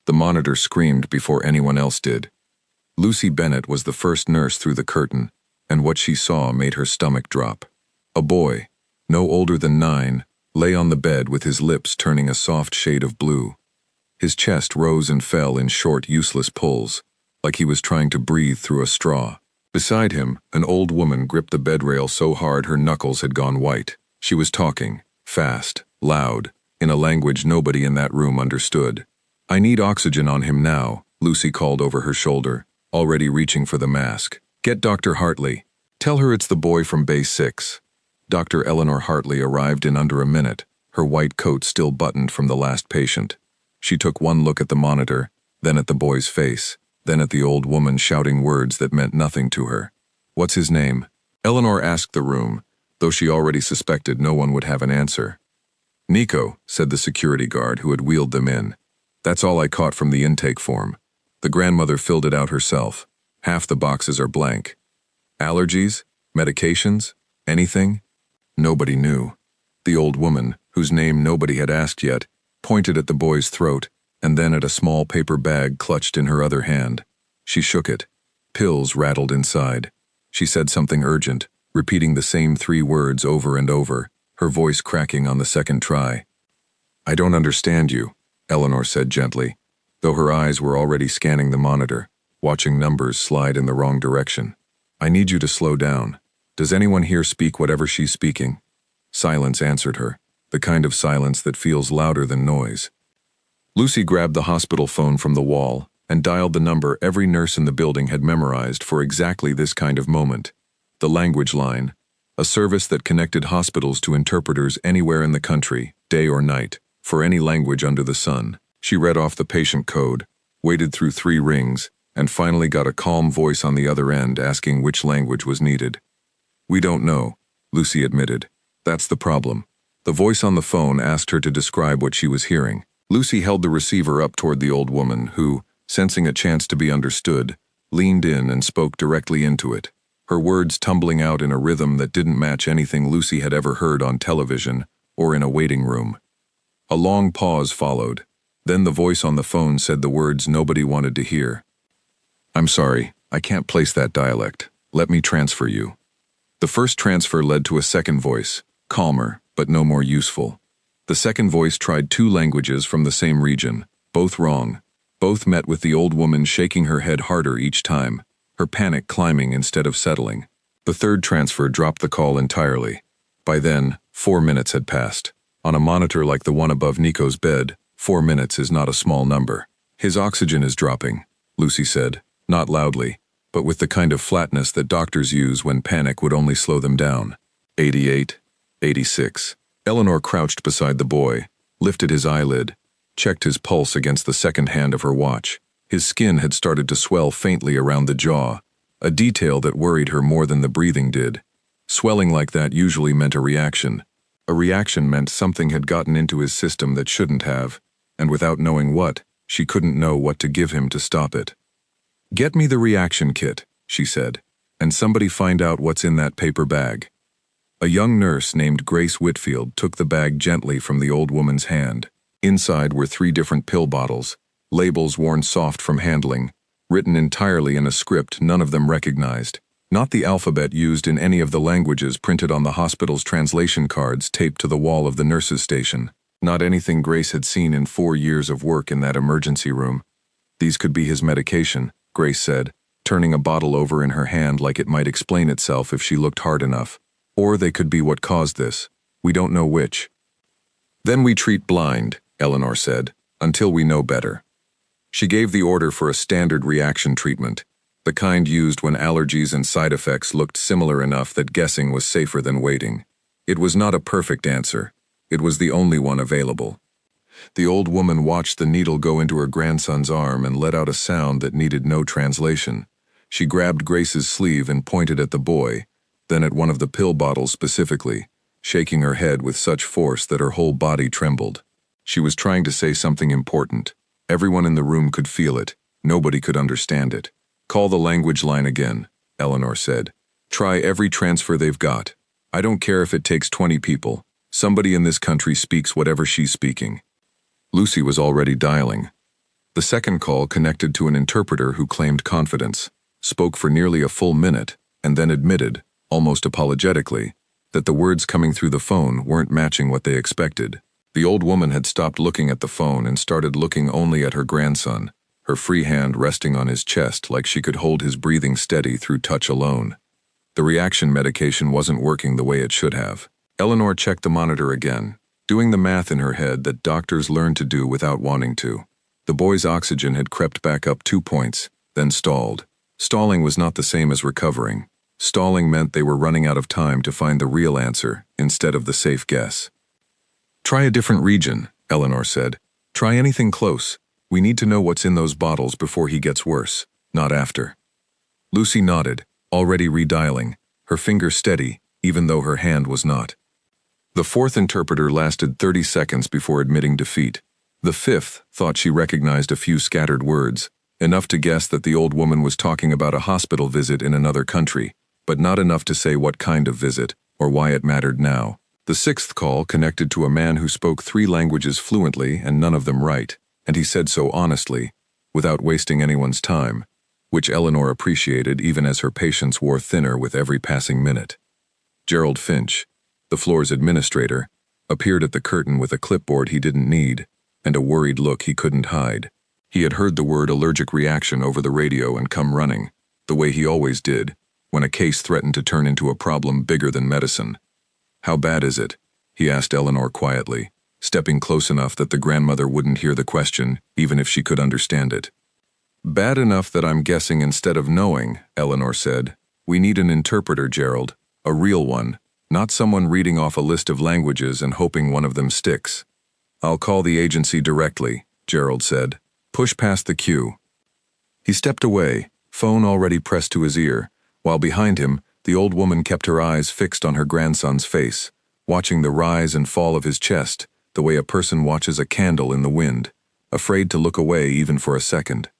The monitor screamed before anyone else did. Lucy Bennett was the first nurse through the curtain, and what she saw made her stomach drop. A boy, no older than 9, lay on the bed with his lips turning a soft shade of blue. His chest rose and fell in short, useless pulls, like he was trying to breathe through a straw. Beside him, an old woman gripped the bedrail so hard her knuckles had gone white. She was talking, fast, loud, in a language nobody in that room understood. "I need oxygen on him now," Lucy called over her shoulder, already reaching for the mask. "Get Dr. Hartley. Tell her it's the boy from Base 6. Dr. Eleanor Hartley arrived in under a minute, her white coat still buttoned from the last patient. She took one look at the monitor, then at the boy's face, then at the old woman shouting words that meant nothing to her. "What's his name?" Eleanor asked the room, though she already suspected no one would have an answer. "Nico," said the security guard who had wheeled them in. "That's all I caught from the intake form. The grandmother filled it out herself. Half the boxes are blank. Allergies? Medications? Anything?" Nobody knew. The old woman, whose name nobody had asked yet, pointed at the boy's throat, and then at a small paper bag clutched in her other hand. She shook it. Pills rattled inside. She said something urgent, repeating the same 3 words over and over, her voice cracking on the second try. "I don't understand you," Eleanor said gently, though her eyes were already scanning the monitor, watching numbers slide in the wrong direction. "I need you to slow down. Does anyone here speak whatever she's speaking?" Silence answered her, the kind of silence that feels louder than noise. Lucy grabbed the hospital phone from the wall and dialed the number every nurse in the building had memorized for exactly this kind of moment. The language line, a service that connected hospitals to interpreters anywhere in the country, day or night, for any language under the sun. She read off the patient code, waited through 3 rings, and finally got a calm voice on the other end asking which language was needed. "We don't know," Lucy admitted. "That's the problem." The voice on the phone asked her to describe what she was hearing. Lucy held the receiver up toward the old woman who, sensing a chance to be understood, leaned in and spoke directly into it, her words tumbling out in a rhythm that didn't match anything Lucy had ever heard on television or in a waiting room. A long pause followed. Then the voice on the phone said the words nobody wanted to hear. "I'm sorry, I can't place that dialect. Let me transfer you." The first transfer led to a second voice, calmer, but no more useful. The second voice tried 2 languages from the same region, both wrong. Both met with the old woman shaking her head harder each time, her panic climbing instead of settling. The third transfer dropped the call entirely. By then, 4 minutes had passed. On a monitor like the one above Nico's bed, 4 minutes is not a small number. "His oxygen is dropping," Lucy said, not loudly, but with the kind of flatness that doctors use when panic would only slow them down. 88, 86. Eleanor crouched beside the boy, lifted his eyelid, checked his pulse against the second hand of her watch. His skin had started to swell faintly around the jaw, a detail that worried her more than the breathing did. Swelling like that usually meant a reaction. A reaction meant something had gotten into his system that shouldn't have, and without knowing what, she couldn't know what to give him to stop it. "Get me the reaction kit," she said, "and somebody find out what's in that paper bag." A young nurse named Grace Whitfield took the bag gently from the old woman's hand. Inside were 3 different pill bottles, labels worn soft from handling, written entirely in a script none of them recognized. Not the alphabet used in any of the languages printed on the hospital's translation cards taped to the wall of the nurses' station. Not anything Grace had seen in 4 years of work in that emergency room. "These could be his medication," Grace said, turning a bottle over in her hand like it might explain itself if she looked hard enough. "Or they could be what caused this. We don't know which." "Then we treat blind," Eleanor said, "until we know better." She gave the order for a standard reaction treatment, the kind used when allergies and side effects looked similar enough that guessing was safer than waiting. It was not a perfect answer. It was the only one available. The old woman watched the needle go into her grandson's arm and let out a sound that needed no translation. She grabbed Grace's sleeve and pointed at the boy, then at one of the pill bottles specifically, shaking her head with such force that her whole body trembled. She was trying to say something important. Everyone in the room could feel it. Nobody could understand it. "Call the language line again," Eleanor said. "Try every transfer they've got. I don't care if it takes 20 people. Somebody in this country speaks whatever she's speaking." Lucy was already dialing. The second call connected to an interpreter who claimed confidence, spoke for nearly a full minute, and then admitted, almost apologetically, that the words coming through the phone weren't matching what they expected. The old woman had stopped looking at the phone and started looking only at her grandson, her free hand resting on his chest like she could hold his breathing steady through touch alone. The reaction medication wasn't working the way it should have. Eleanor checked the monitor again, doing the math in her head that doctors learn to do without wanting to. The boy's oxygen had crept back up 2 points, then stalled. Stalling was not the same as recovering. Stalling meant they were running out of time to find the real answer instead of the safe guess. "Try a different region," Eleanor said. "Try anything close. We need to know what's in those bottles before he gets worse, not after." Lucy nodded, already redialing, her finger steady, even though her hand was not. The fourth interpreter lasted 30 seconds before admitting defeat. The fifth thought she recognized a few scattered words, enough to guess that the old woman was talking about a hospital visit in another country, but not enough to say what kind of visit or why it mattered now. The sixth call connected to a man who spoke 3 languages fluently and none of them right, and he said so honestly, without wasting anyone's time, which Eleanor appreciated even as her patience wore thinner with every passing minute. Gerald Finch, the floor's administrator, appeared at the curtain with a clipboard he didn't need and a worried look he couldn't hide. He had heard the word allergic reaction over the radio and come running, the way he always did, when a case threatened to turn into a problem bigger than medicine. "How bad is it?" he asked Eleanor quietly, stepping close enough that the grandmother wouldn't hear the question, even if she could understand it. "Bad enough that I'm guessing instead of knowing," Eleanor said. "We need an interpreter, Gerald, a real one, not someone reading off a list of languages and hoping one of them sticks." "I'll call the agency directly," Gerald said. "Push past the queue." He stepped away, phone already pressed to his ear, while behind him, the old woman kept her eyes fixed on her grandson's face, watching the rise and fall of his chest, the way a person watches a candle in the wind, afraid to look away even for a second.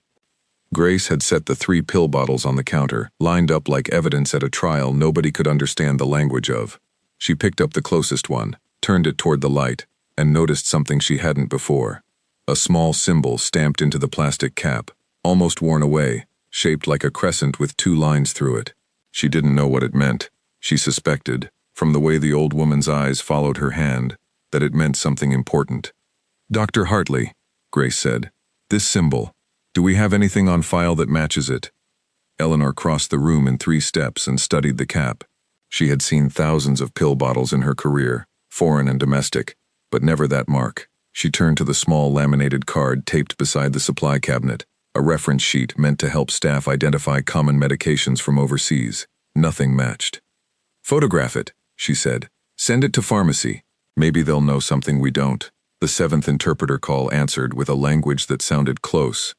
Grace had set the 3 pill bottles on the counter, lined up like evidence at a trial nobody could understand the language of. She picked up the closest one, turned it toward the light, and noticed something she hadn't before. A small symbol stamped into the plastic cap, almost worn away, shaped like a crescent with 2 lines through it. She didn't know what it meant. She suspected, from the way the old woman's eyes followed her hand, that it meant something important. "Dr. Hartley," Grace said, "this symbol, do we have anything on file that matches it?" Eleanor crossed the room in 3 steps and studied the cap. She had seen thousands of pill bottles in her career, foreign and domestic, but never that mark. She turned to the small laminated card taped beside the supply cabinet, a reference sheet meant to help staff identify common medications from overseas. Nothing matched. "Photograph it," she said. "Send it to pharmacy. Maybe they'll know something we don't." The 7th interpreter call answered with a language that sounded close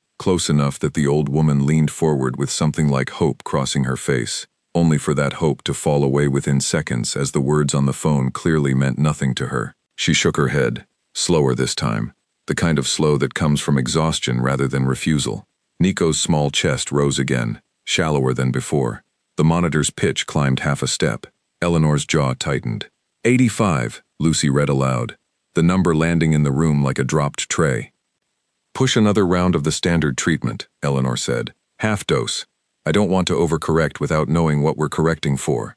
enough that the old woman leaned forward with something like hope crossing her face, only for that hope to fall away within seconds as the words on the phone clearly meant nothing to her. She shook her head, slower this time, the kind of slow that comes from exhaustion rather than refusal. Nico's small chest rose again, shallower than before. The monitor's pitch climbed half a step. Eleanor's jaw tightened. 85, Lucy read aloud, the number landing in the room like a dropped tray. "Push another round of the standard treatment," Eleanor said. "Half dose. I don't want to overcorrect without knowing what we're correcting for."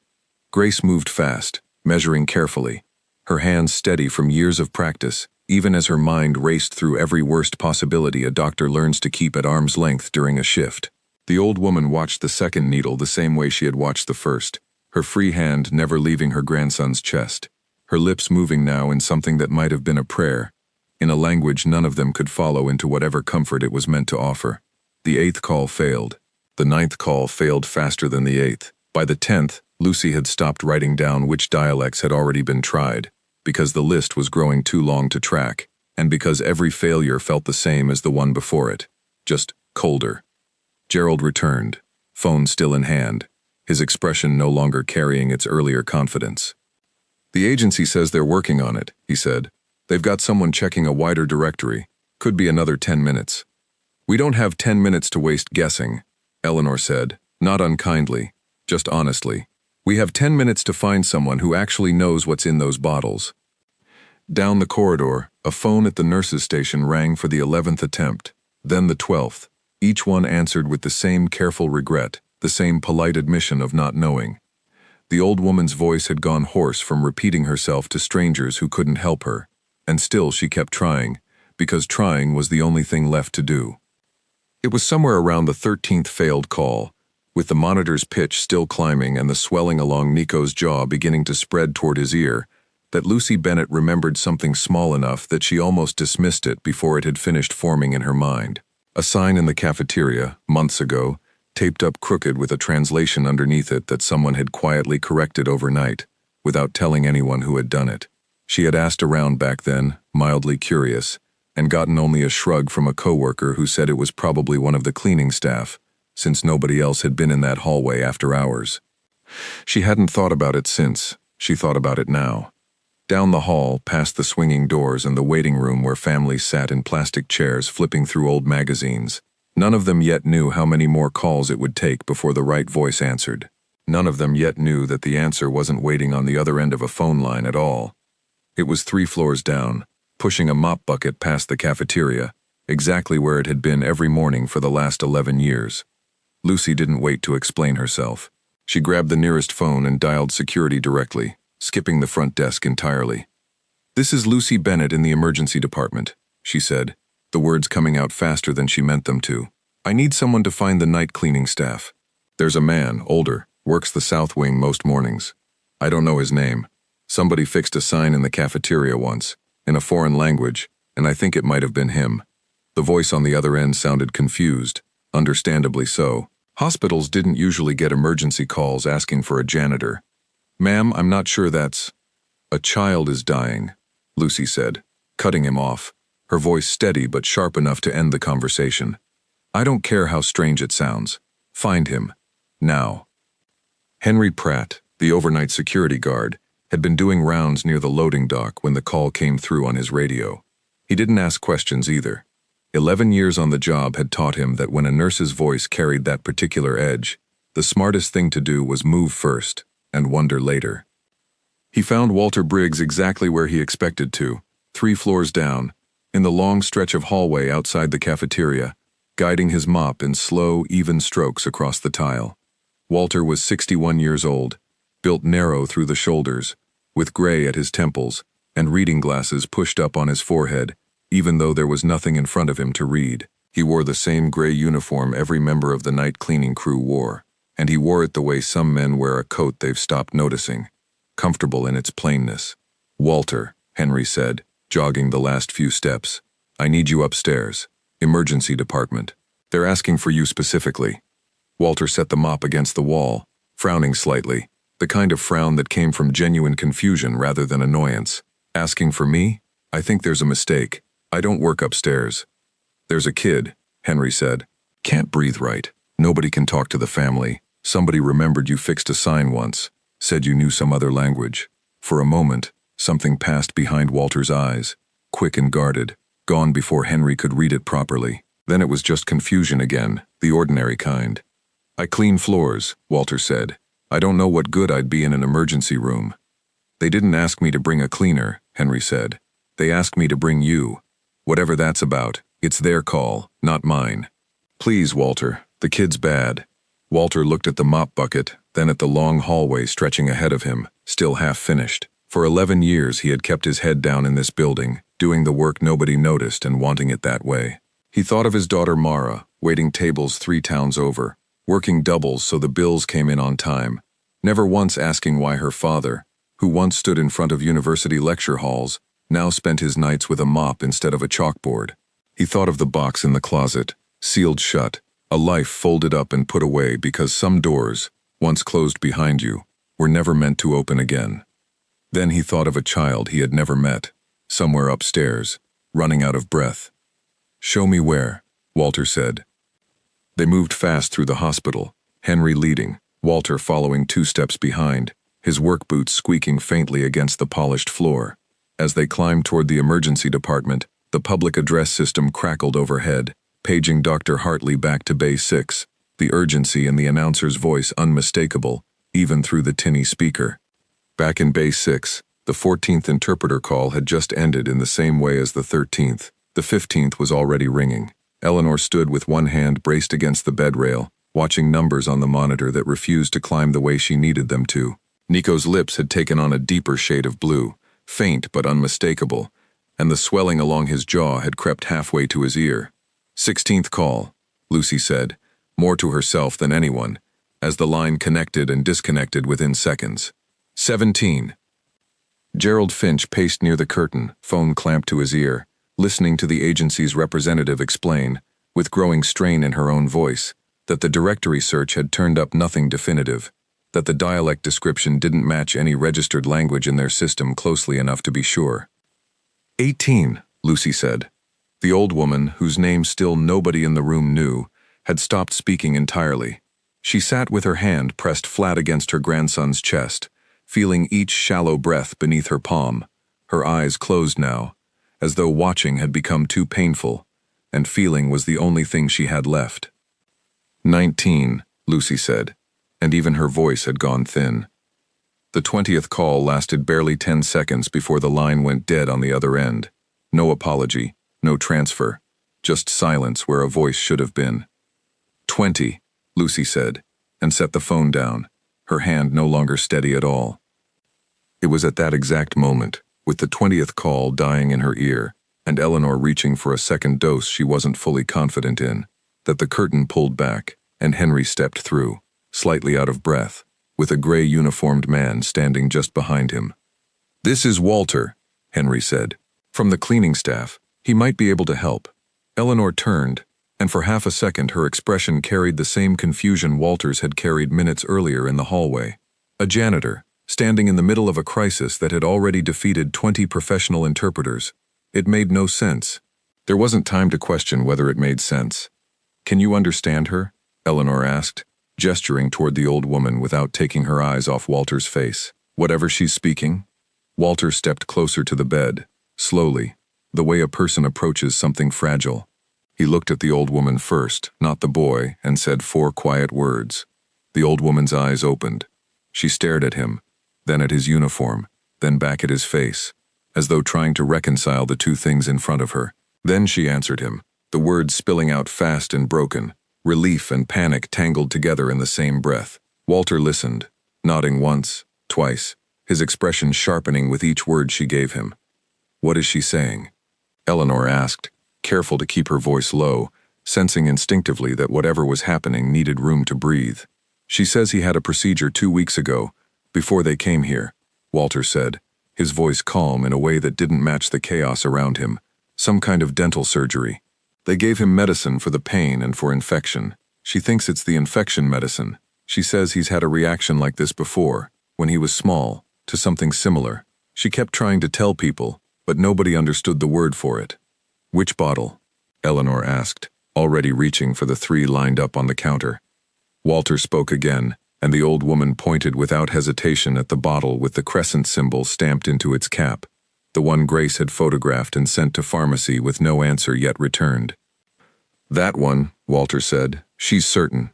Grace moved fast, measuring carefully, her hands steady from years of practice, even as her mind raced through every worst possibility a doctor learns to keep at arm's length during a shift. The old woman watched the second needle the same way she had watched the first, her free hand never leaving her grandson's chest, her lips moving now in something that might have been a prayer, in a language none of them could follow into whatever comfort it was meant to offer. The 8th call failed. The 9th call failed faster than the 8th. By the 10th, Lucy had stopped writing down which dialects had already been tried, because the list was growing too long to track, and because every failure felt the same as the one before it, just colder. Gerald returned, phone still in hand, his expression no longer carrying its earlier confidence. "The agency says they're working on it," he said. "They've got someone checking a wider directory. Could be another 10 minutes. "We don't have 10 minutes to waste guessing," Eleanor said, not unkindly, just honestly. "We have 10 minutes to find someone who actually knows what's in those bottles." Down the corridor, a phone at the nurse's station rang for the 11th attempt. Then the 12th. Each one answered with the same careful regret, the same polite admission of not knowing. The old woman's voice had gone hoarse from repeating herself to strangers who couldn't help her, and still she kept trying, because trying was the only thing left to do. It was somewhere around the 13th failed call, with the monitor's pitch still climbing and the swelling along Nico's jaw beginning to spread toward his ear, that Lucy Bennett remembered something small enough that she almost dismissed it before it had finished forming in her mind. A sign in the cafeteria, months ago, taped up crooked with a translation underneath it that someone had quietly corrected overnight, without telling anyone who had done it. She had asked around back then, mildly curious, and gotten only a shrug from a coworker who said it was probably one of the cleaning staff, since nobody else had been in that hallway after hours. She hadn't thought about it since. She thought about it now. Down the hall, past the swinging doors and the waiting room where families sat in plastic chairs flipping through old magazines. None of them yet knew how many more calls it would take before the right voice answered. None of them yet knew that the answer wasn't waiting on the other end of a phone line at all. It was 3 floors down, pushing a mop bucket past the cafeteria, exactly where it had been every morning for the last 11 years. Lucy didn't wait to explain herself. She grabbed the nearest phone and dialed security directly, skipping the front desk entirely. "This is Lucy Bennett in the emergency department," she said, the words coming out faster than she meant them to. "I need someone to find the night cleaning staff. There's a man, older, works the south wing most mornings. I don't know his name. Somebody fixed a sign in the cafeteria once, in a foreign language, and I think it might have been him." The voice on the other end sounded confused, understandably so. Hospitals didn't usually get emergency calls asking for a janitor. "Ma'am, I'm not sure that's—" "A child is dying," Lucy said, cutting him off, her voice steady but sharp enough to end the conversation. "I don't care how strange it sounds. Find him. Now." Henry Pratt, the overnight security guard, had been doing rounds near the loading dock when the call came through on his radio. He didn't ask questions either. 11 years on the job had taught him that when a nurse's voice carried that particular edge, the smartest thing to do was move first and wonder later. He found Walter Briggs exactly where he expected to, 3 floors down, in the long stretch of hallway outside the cafeteria, guiding his mop in slow, even strokes across the tile. Walter was 61 years old, built narrow through the shoulders, with gray at his temples, and reading glasses pushed up on his forehead, even though there was nothing in front of him to read. He wore the same gray uniform every member of the night cleaning crew wore, and he wore it the way some men wear a coat they've stopped noticing, comfortable in its plainness. "Walter," Henry said, jogging the last few steps, "I need you upstairs. Emergency department. They're asking for you specifically." Walter set the mop against the wall, frowning slightly, the kind of frown that came from genuine confusion rather than annoyance. "Asking for me? I think there's a mistake. I don't work upstairs." "There's a kid," Henry said. "Can't breathe right. Nobody can talk to the family. Somebody remembered you fixed a sign once, said you knew some other language." For a moment, something passed behind Walter's eyes, quick and guarded, gone before Henry could read it properly. Then it was just confusion again, the ordinary kind. "I clean floors," Walter said. "I don't know what good I'd be in an emergency room." "They didn't ask me to bring a cleaner," Henry said. "They asked me to bring you. Whatever that's about, it's their call, not mine." "Please, Walter, the kid's bad." Walter looked at the mop bucket, then at the long hallway stretching ahead of him, still half finished. For 11 years he had kept his head down in this building, doing the work nobody noticed and wanting it that way. He thought of his daughter Mara, waiting tables 3 towns over, working doubles so the bills came in on time, never once asking why her father, who once stood in front of university lecture halls, now spent his nights with a mop instead of a chalkboard. He thought of the box in the closet, sealed shut, a life folded up and put away because some doors, once closed behind you, were never meant to open again. Then he thought of a child he had never met, somewhere upstairs, running out of breath. "Show me where," Walter said. They moved fast through the hospital, Henry leading, Walter following 2 steps behind, his work boots squeaking faintly against the polished floor. As they climbed toward the emergency department, the public address system crackled overhead, paging Dr. Hartley back to Bay 6, the urgency in the announcer's voice unmistakable, even through the tinny speaker. Back in Bay 6, the 14th interpreter call had just ended in the same way as the 13th. The 15th was already ringing. Eleanor stood with one hand braced against the bed rail, watching numbers on the monitor that refused to climb the way she needed them to. Nico's lips had taken on a deeper shade of blue, faint but unmistakable, and the swelling along his jaw had crept halfway to his ear. 16th call, Lucy said, more to herself than anyone, as the line connected and disconnected within seconds. 17. Gerald Finch paced near the curtain, phone clamped to his ear, listening to the agency's representative explain, with growing strain in her own voice, that the directory search had turned up nothing definitive, that the dialect description didn't match any registered language in their system closely enough to be sure. 18, Lucy said. The old woman, whose name still nobody in the room knew, had stopped speaking entirely. She sat with her hand pressed flat against her grandson's chest, feeling each shallow breath beneath her palm, her eyes closed now, as though watching had become too painful, and feeling was the only thing she had left. 19, Lucy said, and even her voice had gone thin. The 20th call lasted barely 10 seconds before the line went dead on the other end. No apology, no transfer, just silence where a voice should have been. 20, Lucy said, and set the phone down, her hand no longer steady at all. It was at that exact moment, with the 20th call dying in her ear, and Eleanor reaching for a second dose she wasn't fully confident in, that the curtain pulled back, and Henry stepped through, slightly out of breath, with a gray uniformed man standing just behind him. "This is Walter," Henry said. "From the cleaning staff. He might be able to help." Eleanor turned, and for half a second her expression carried the same confusion Walter's had carried minutes earlier in the hallway. A janitor, standing in the middle of a crisis that had already defeated 20 professional interpreters. It made no sense. There wasn't time to question whether it made sense. "Can you understand her?" Eleanor asked, gesturing toward the old woman without taking her eyes off Walter's face. "Whatever she's speaking?" Walter stepped closer to the bed, slowly, the way a person approaches something fragile. He looked at the old woman first, not the boy, and said 4 quiet words. The old woman's eyes opened. She stared at him, then at his uniform, then back at his face, as though trying to reconcile the two things in front of her. Then she answered him, the words spilling out fast and broken, relief and panic tangled together in the same breath. Walter listened, nodding once, twice, his expression sharpening with each word she gave him. "What is she saying?" Eleanor asked, careful to keep her voice low, sensing instinctively that whatever was happening needed room to breathe. "She says he had a procedure 2 weeks ago, before they came here," Walter said, his voice calm in a way that didn't match the chaos around him. "Some kind of dental surgery. They gave him medicine for the pain and for infection. She thinks it's the infection medicine. She says he's had a reaction like this before, when he was small, to something similar. She kept trying to tell people, but nobody understood the word for it." "Which bottle?" Eleanor asked, already reaching for the 3 lined up on the counter. Walter spoke again, and the old woman pointed without hesitation at the bottle with the crescent symbol stamped into its cap, the one Grace had photographed and sent to pharmacy with no answer yet returned. "That one," Walter said. "She's certain."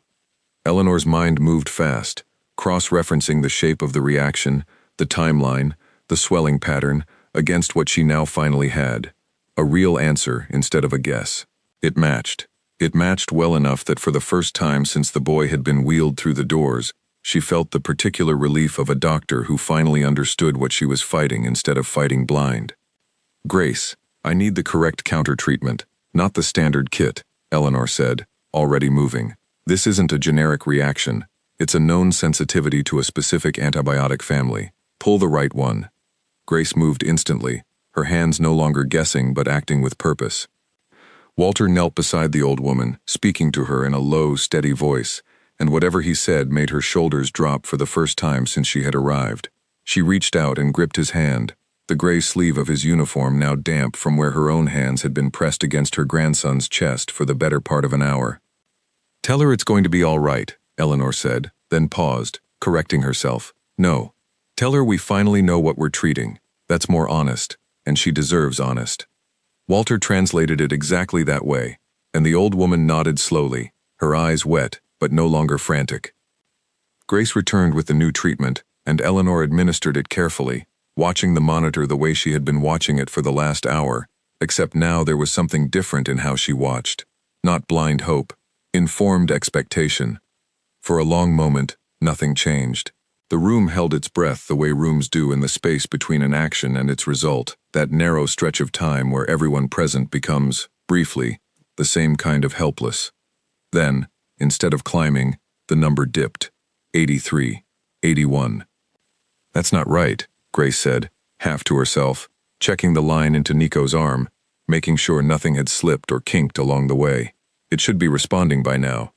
Eleanor's mind moved fast, cross-referencing the shape of the reaction, the timeline, the swelling pattern, against what she now finally had. A real answer instead of a guess. It matched. It matched well enough that for the first time since the boy had been wheeled through the doors, she felt the particular relief of a doctor who finally understood what she was fighting instead of fighting blind. "Grace, I need the correct counter-treatment, not the standard kit," Eleanor said, already moving. "This isn't a generic reaction. It's a known sensitivity to a specific antibiotic family. Pull the right one." Grace moved instantly, her hands no longer guessing but acting with purpose. Walter knelt beside the old woman, speaking to her in a low, steady voice, and whatever he said made her shoulders drop for the first time since she had arrived. She reached out and gripped his hand, the gray sleeve of his uniform now damp from where her own hands had been pressed against her grandson's chest for the better part of an hour. "Tell her it's going to be all right," Eleanor said, then paused, correcting herself. "No. Tell her we finally know what we're treating. That's more honest, and she deserves honest." Walter translated it exactly that way, and the old woman nodded slowly, her eyes wet, but no longer frantic. Grace returned with the new treatment, and Eleanor administered it carefully, watching the monitor the way she had been watching it for the last hour, except now there was something different in how she watched. Not blind hope, informed expectation. For a long moment, nothing changed. The room held its breath the way rooms do in the space between an action and its result, that narrow stretch of time where everyone present becomes, briefly, the same kind of helpless. Then, instead of climbing, the number dipped. 83, 81. That's not right, Grace said, half to herself, checking the line into Nico's arm, making sure nothing had slipped or kinked along the way. It should be responding by now.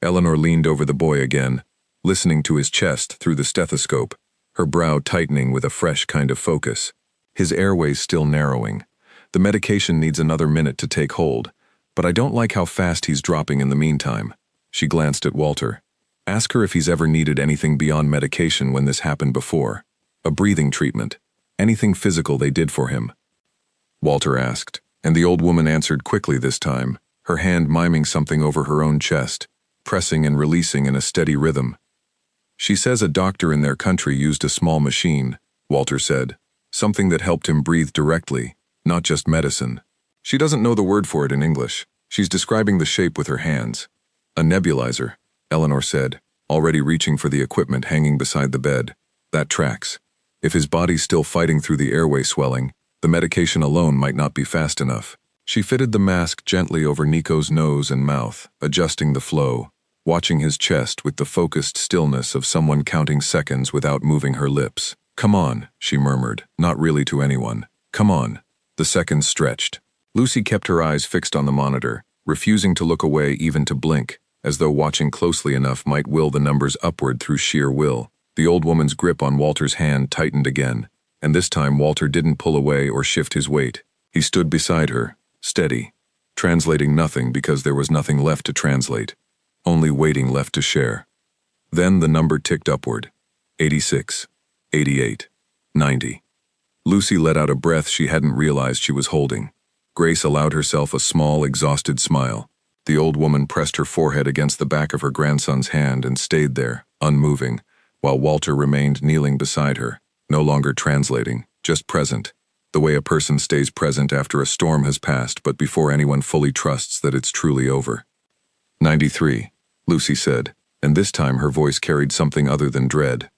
Eleanor leaned over the boy again, listening to his chest through the stethoscope, her brow tightening with a fresh kind of focus. His airways still narrowing. The medication needs another minute to take hold, but I don't like how fast he's dropping in the meantime. She glanced at Walter. Ask her if he's ever needed anything beyond medication when this happened before. A breathing treatment. Anything physical they did for him. Walter asked, and the old woman answered quickly this time, her hand miming something over her own chest, pressing and releasing in a steady rhythm. She says a doctor in their country used a small machine, Walter said, something that helped him breathe directly, not just medicine. She doesn't know the word for it in English. She's describing the shape with her hands. A nebulizer, Eleanor said, already reaching for the equipment hanging beside the bed. That tracks. If his body's still fighting through the airway swelling, the medication alone might not be fast enough. She fitted the mask gently over Nico's nose and mouth, adjusting the flow, watching his chest with the focused stillness of someone counting seconds without moving her lips. Come on, she murmured, not really to anyone. Come on. The seconds stretched. Lucy kept her eyes fixed on the monitor, refusing to look away even to blink, as though watching closely enough might will the numbers upward through sheer will. The old woman's grip on Walter's hand tightened again, and this time Walter didn't pull away or shift his weight. He stood beside her, steady, translating nothing because there was nothing left to translate, only waiting left to share. Then the number ticked upward. 86, 88, 90. Lucy let out a breath she hadn't realized she was holding. Grace allowed herself a small, exhausted smile. The old woman pressed her forehead against the back of her grandson's hand and stayed there, unmoving, while Walter remained kneeling beside her, no longer translating, just present, the way a person stays present after a storm has passed but before anyone fully trusts that it's truly over. 93, Lucy said, and this time her voice carried something other than dread.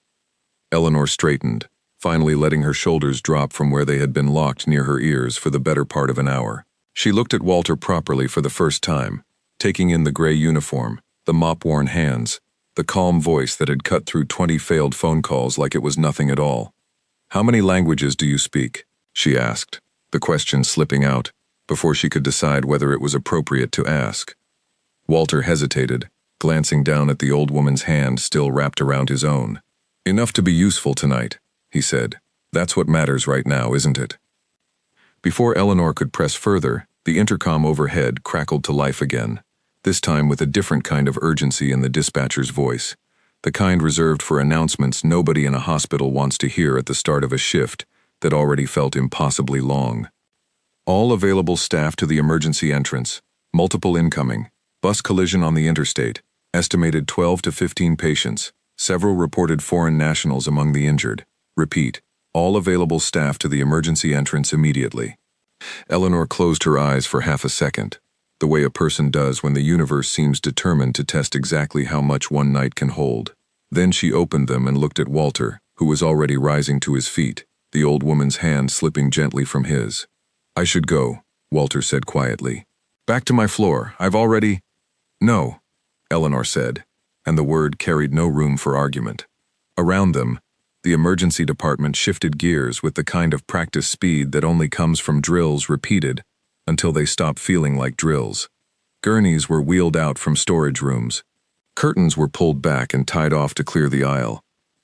Eleanor straightened, finally letting her shoulders drop from where they had been locked near her ears for the better part of an hour. She looked at Walter properly for the first time, taking in the gray uniform, the mop-worn hands, the calm voice that had cut through 20 failed phone calls like it was nothing at all. How many languages do you speak? She asked, the question slipping out, before she could decide whether it was appropriate to ask. Walter hesitated, glancing down at the old woman's hand still wrapped around his own. Enough to be useful tonight, he said. That's what matters right now, isn't it? Before Eleanor could press further, the intercom overhead crackled to life again, this time with a different kind of urgency in the dispatcher's voice, the kind reserved for announcements nobody in a hospital wants to hear at the start of a shift that already felt impossibly long. All available staff to the emergency entrance, multiple incoming, bus collision on the interstate, estimated 12 to 15 patients, several reported foreign nationals among the injured. Repeat, all available staff to the emergency entrance immediately. Eleanor closed her eyes for half a second, the way a person does when the universe seems determined to test exactly how much one night can hold. Then she opened them and looked at Walter, who was already rising to his feet, the old woman's hand slipping gently from his. I should go, Walter said quietly. Back to my floor, I've already… No, Eleanor said, and the word carried no room for argument. Around them, the emergency department shifted gears with the kind of practice speed that only comes from drills repeated until they stop feeling like drills. Gurneys were wheeled out from storage rooms. Curtains were pulled back and tied off to clear the aisle.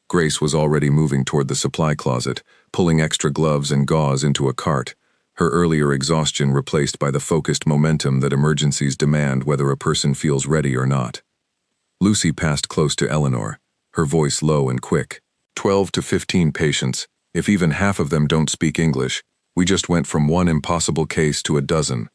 Grace was already moving toward the supply closet, pulling extra gloves and gauze into a cart, her earlier exhaustion replaced by the focused momentum that emergencies demand whether a person feels ready or not. Lucy passed close to Eleanor, her voice low and quick. 12 to 15 patients. If even half of them don't speak English, we just went from one impossible case to a dozen.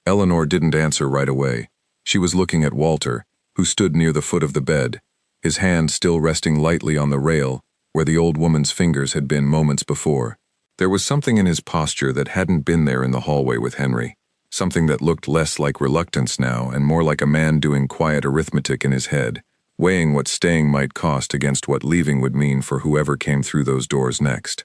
Eleanor didn't answer right away. She was looking at Walter, who stood near the foot of the bed, his hand still resting lightly on the rail where the old woman's fingers had been moments before. There was something in his posture that hadn't been there in the hallway with Henry, something that looked less like reluctance now and more like a man doing quiet arithmetic in his head, weighing what staying might cost against what leaving would mean for whoever came through those doors next.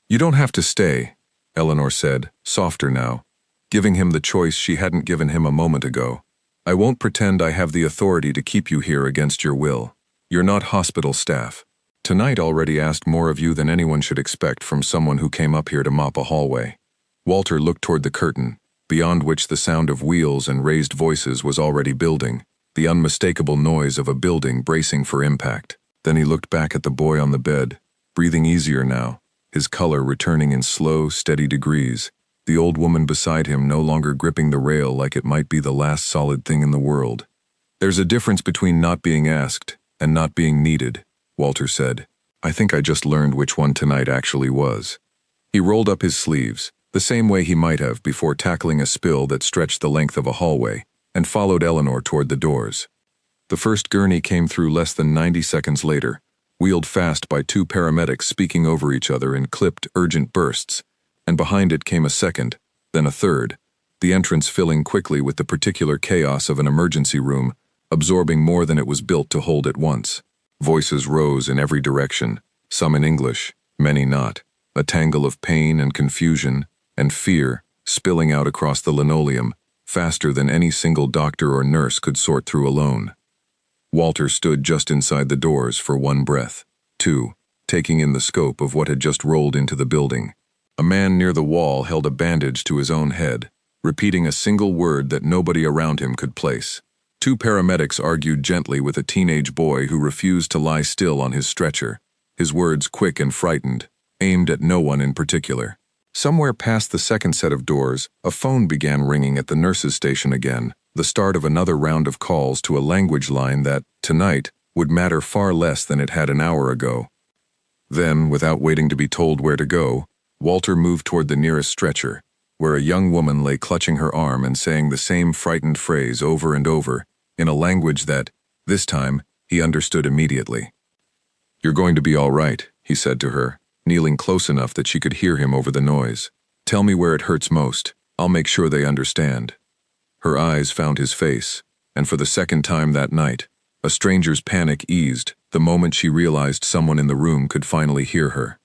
"You don't have to stay," Eleanor said, softer now, giving him the choice she hadn't given him a moment ago. "I won't pretend I have the authority to keep you here against your will. You're not hospital staff. Tonight already asked more of you than anyone should expect from someone who came up here to mop a hallway." Walter looked toward the curtain, beyond which the sound of wheels and raised voices was already building, the unmistakable noise of a building bracing for impact. Then he looked back at the boy on the bed, breathing easier now, his color returning in slow, steady degrees, the old woman beside him no longer gripping the rail like it might be the last solid thing in the world. "There's a difference between not being asked and not being needed," Walter said. "I think I just learned which one tonight actually was." He rolled up his sleeves, the same way he might have before tackling a spill that stretched the length of a hallway, and followed Eleanor toward the doors. The first gurney came through less than 90 seconds later, wheeled fast by two paramedics speaking over each other in clipped, urgent bursts, and behind it came a second, then a third, the entrance filling quickly with the particular chaos of an emergency room, absorbing more than it was built to hold at once. Voices rose in every direction, some in English, many not, a tangle of pain and confusion and fear spilling out across the linoleum, faster than any single doctor or nurse could sort through alone. Walter stood just inside the doors for one breath, two, taking in the scope of what had just rolled into the building. A man near the wall held a bandage to his own head, repeating a single word that nobody around him could place. Two paramedics argued gently with a teenage boy who refused to lie still on his stretcher, his words quick and frightened, aimed at no one in particular. Somewhere past the second set of doors, a phone began ringing at the nurse's station again, the start of another round of calls to a language line that, tonight, would matter far less than it had an hour ago. Then, without waiting to be told where to go, Walter moved toward the nearest stretcher, where a young woman lay clutching her arm and saying the same frightened phrase over and over, in a language that, this time, he understood immediately. "You're going to be all right," he said to her, kneeling close enough that she could hear him over the noise. "Tell me where it hurts most. I'll make sure they understand." Her eyes found his face, and for the second time that night, a stranger's panic eased the moment she realized someone in the room could finally hear her.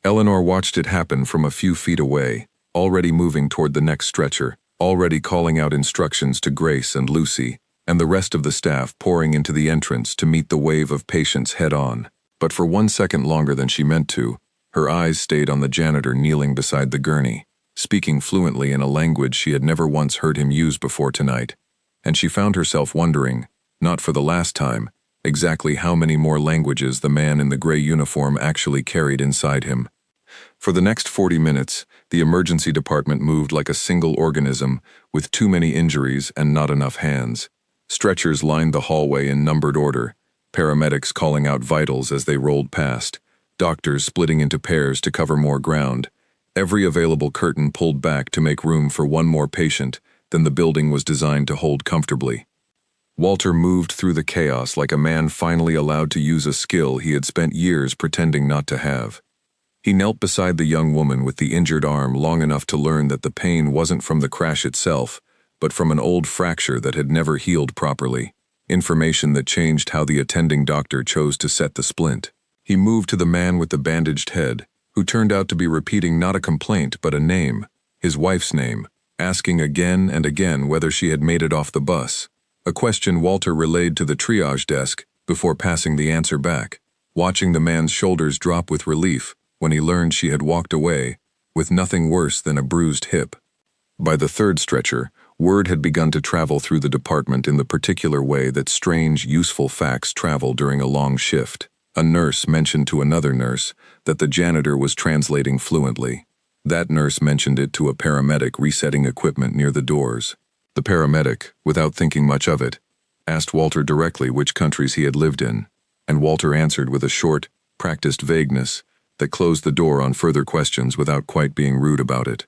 Eleanor watched it happen from a few feet away, already moving toward the next stretcher, already calling out instructions to Grace and Lucy, and the rest of the staff pouring into the entrance to meet the wave of patients head-on. But for 1 second longer than she meant to, her eyes stayed on the janitor kneeling beside the gurney, speaking fluently in a language she had never once heard him use before tonight, and she found herself wondering, not for the last time, exactly how many more languages the man in the gray uniform actually carried inside him. For the next 40 minutes, the emergency department moved like a single organism, with too many injuries and not enough hands. Stretchers lined the hallway in numbered order, paramedics calling out vitals as they rolled past, doctors splitting into pairs to cover more ground, every available curtain pulled back to make room for one more patient than the building was designed to hold comfortably. Walter moved through the chaos like a man finally allowed to use a skill he had spent years pretending not to have. He knelt beside the young woman with the injured arm long enough to learn that the pain wasn't from the crash itself, but from an old fracture that had never healed properly, information that changed how the attending doctor chose to set the splint. He moved to the man with the bandaged head, who turned out to be repeating not a complaint but a name, his wife's name, asking again and again whether she had made it off the bus, a question Walter relayed to the triage desk before passing the answer back, watching the man's shoulders drop with relief when he learned she had walked away, with nothing worse than a bruised hip. By the third stretcher, word had begun to travel through the department in the particular way that strange, useful facts travel during a long shift. A nurse mentioned to another nurse that the janitor was translating fluently. That nurse mentioned it to a paramedic resetting equipment near the doors. The paramedic, without thinking much of it, asked Walter directly which countries he had lived in, and Walter answered with a short, practiced vagueness that closed the door on further questions without quite being rude about it.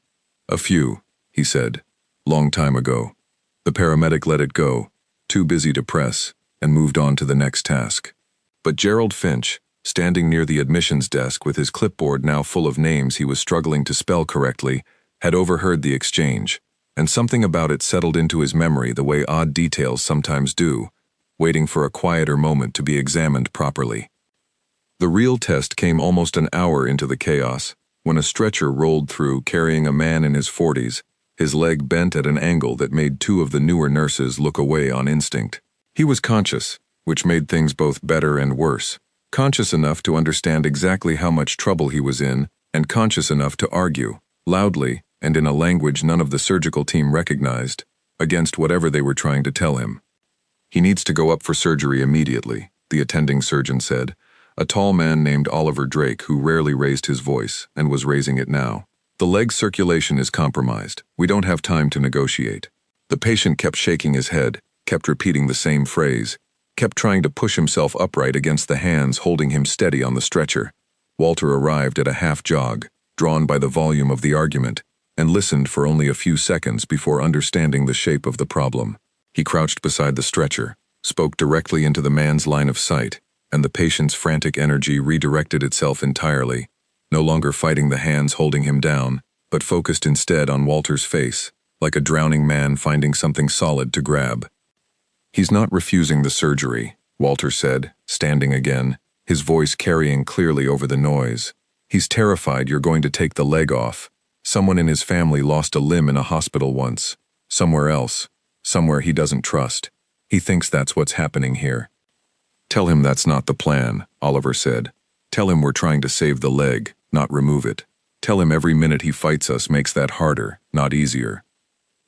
"A few," he said. "Long time ago." The paramedic let it go, too busy to press, and moved on to the next task. But Gerald Finch, standing near the admissions desk with his clipboard now full of names he was struggling to spell correctly, had overheard the exchange, and something about it settled into his memory the way odd details sometimes do, waiting for a quieter moment to be examined properly. The real test came almost an hour into the chaos, when a stretcher rolled through carrying a man in his 40s, his leg bent at an angle that made two of the newer nurses look away on instinct. He was conscious, which made things both better and worse. Conscious enough to understand exactly how much trouble he was in, and conscious enough to argue, loudly, and in a language none of the surgical team recognized, against whatever they were trying to tell him. "He needs to go up for surgery immediately," the attending surgeon said, a tall man named Oliver Drake who rarely raised his voice, and was raising it now. "The leg circulation is compromised. We don't have time to negotiate." The patient kept shaking his head, kept repeating the same phrase, kept trying to push himself upright against the hands holding him steady on the stretcher. Walter arrived at a half-jog, drawn by the volume of the argument, and listened for only a few seconds before understanding the shape of the problem. He crouched beside the stretcher, spoke directly into the man's line of sight, and the patient's frantic energy redirected itself entirely, no longer fighting the hands holding him down, but focused instead on Walter's face, like a drowning man finding something solid to grab. "He's not refusing the surgery," Walter said, standing again, his voice carrying clearly over the noise. "He's terrified you're going to take the leg off. Someone in his family lost a limb in a hospital once. Somewhere else. Somewhere he doesn't trust. He thinks that's what's happening here." "Tell him that's not the plan," Oliver said. "Tell him we're trying to save the leg, not remove it. Tell him every minute he fights us makes that harder, not easier."